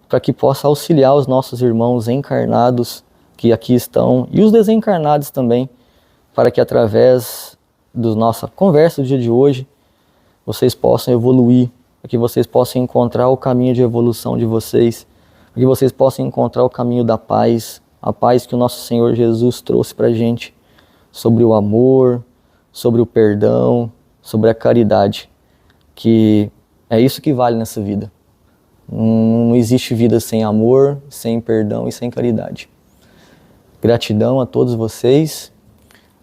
para que possa auxiliar os nossos irmãos encarnados que aqui estão e os desencarnados também, para que através da nossa conversa do dia de hoje, vocês possam evoluir, para que vocês possam encontrar o caminho de evolução de vocês, para que vocês possam encontrar o caminho da paz, a paz que o nosso Senhor Jesus trouxe para a gente, sobre o amor, sobre o perdão, sobre a caridade, que é isso que vale nessa vida. Não existe vida sem amor, sem perdão e sem caridade. Gratidão a todos vocês.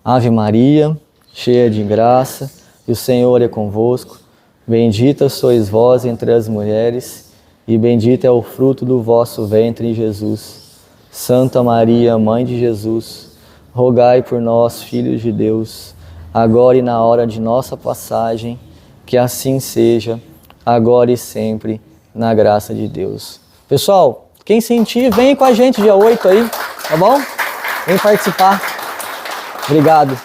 Ave Maria, cheia de graça, e o Senhor é convosco. Bendita sois vós entre as mulheres, e bendito é o fruto do vosso ventre, Jesus. Santa Maria, Mãe de Jesus, rogai por nós, filhos de Deus, agora e na hora de nossa passagem, que assim seja, agora e sempre, na graça de Deus. Pessoal, quem sentir, vem com a gente dia 8 aí, tá bom? Vem participar. Obrigado.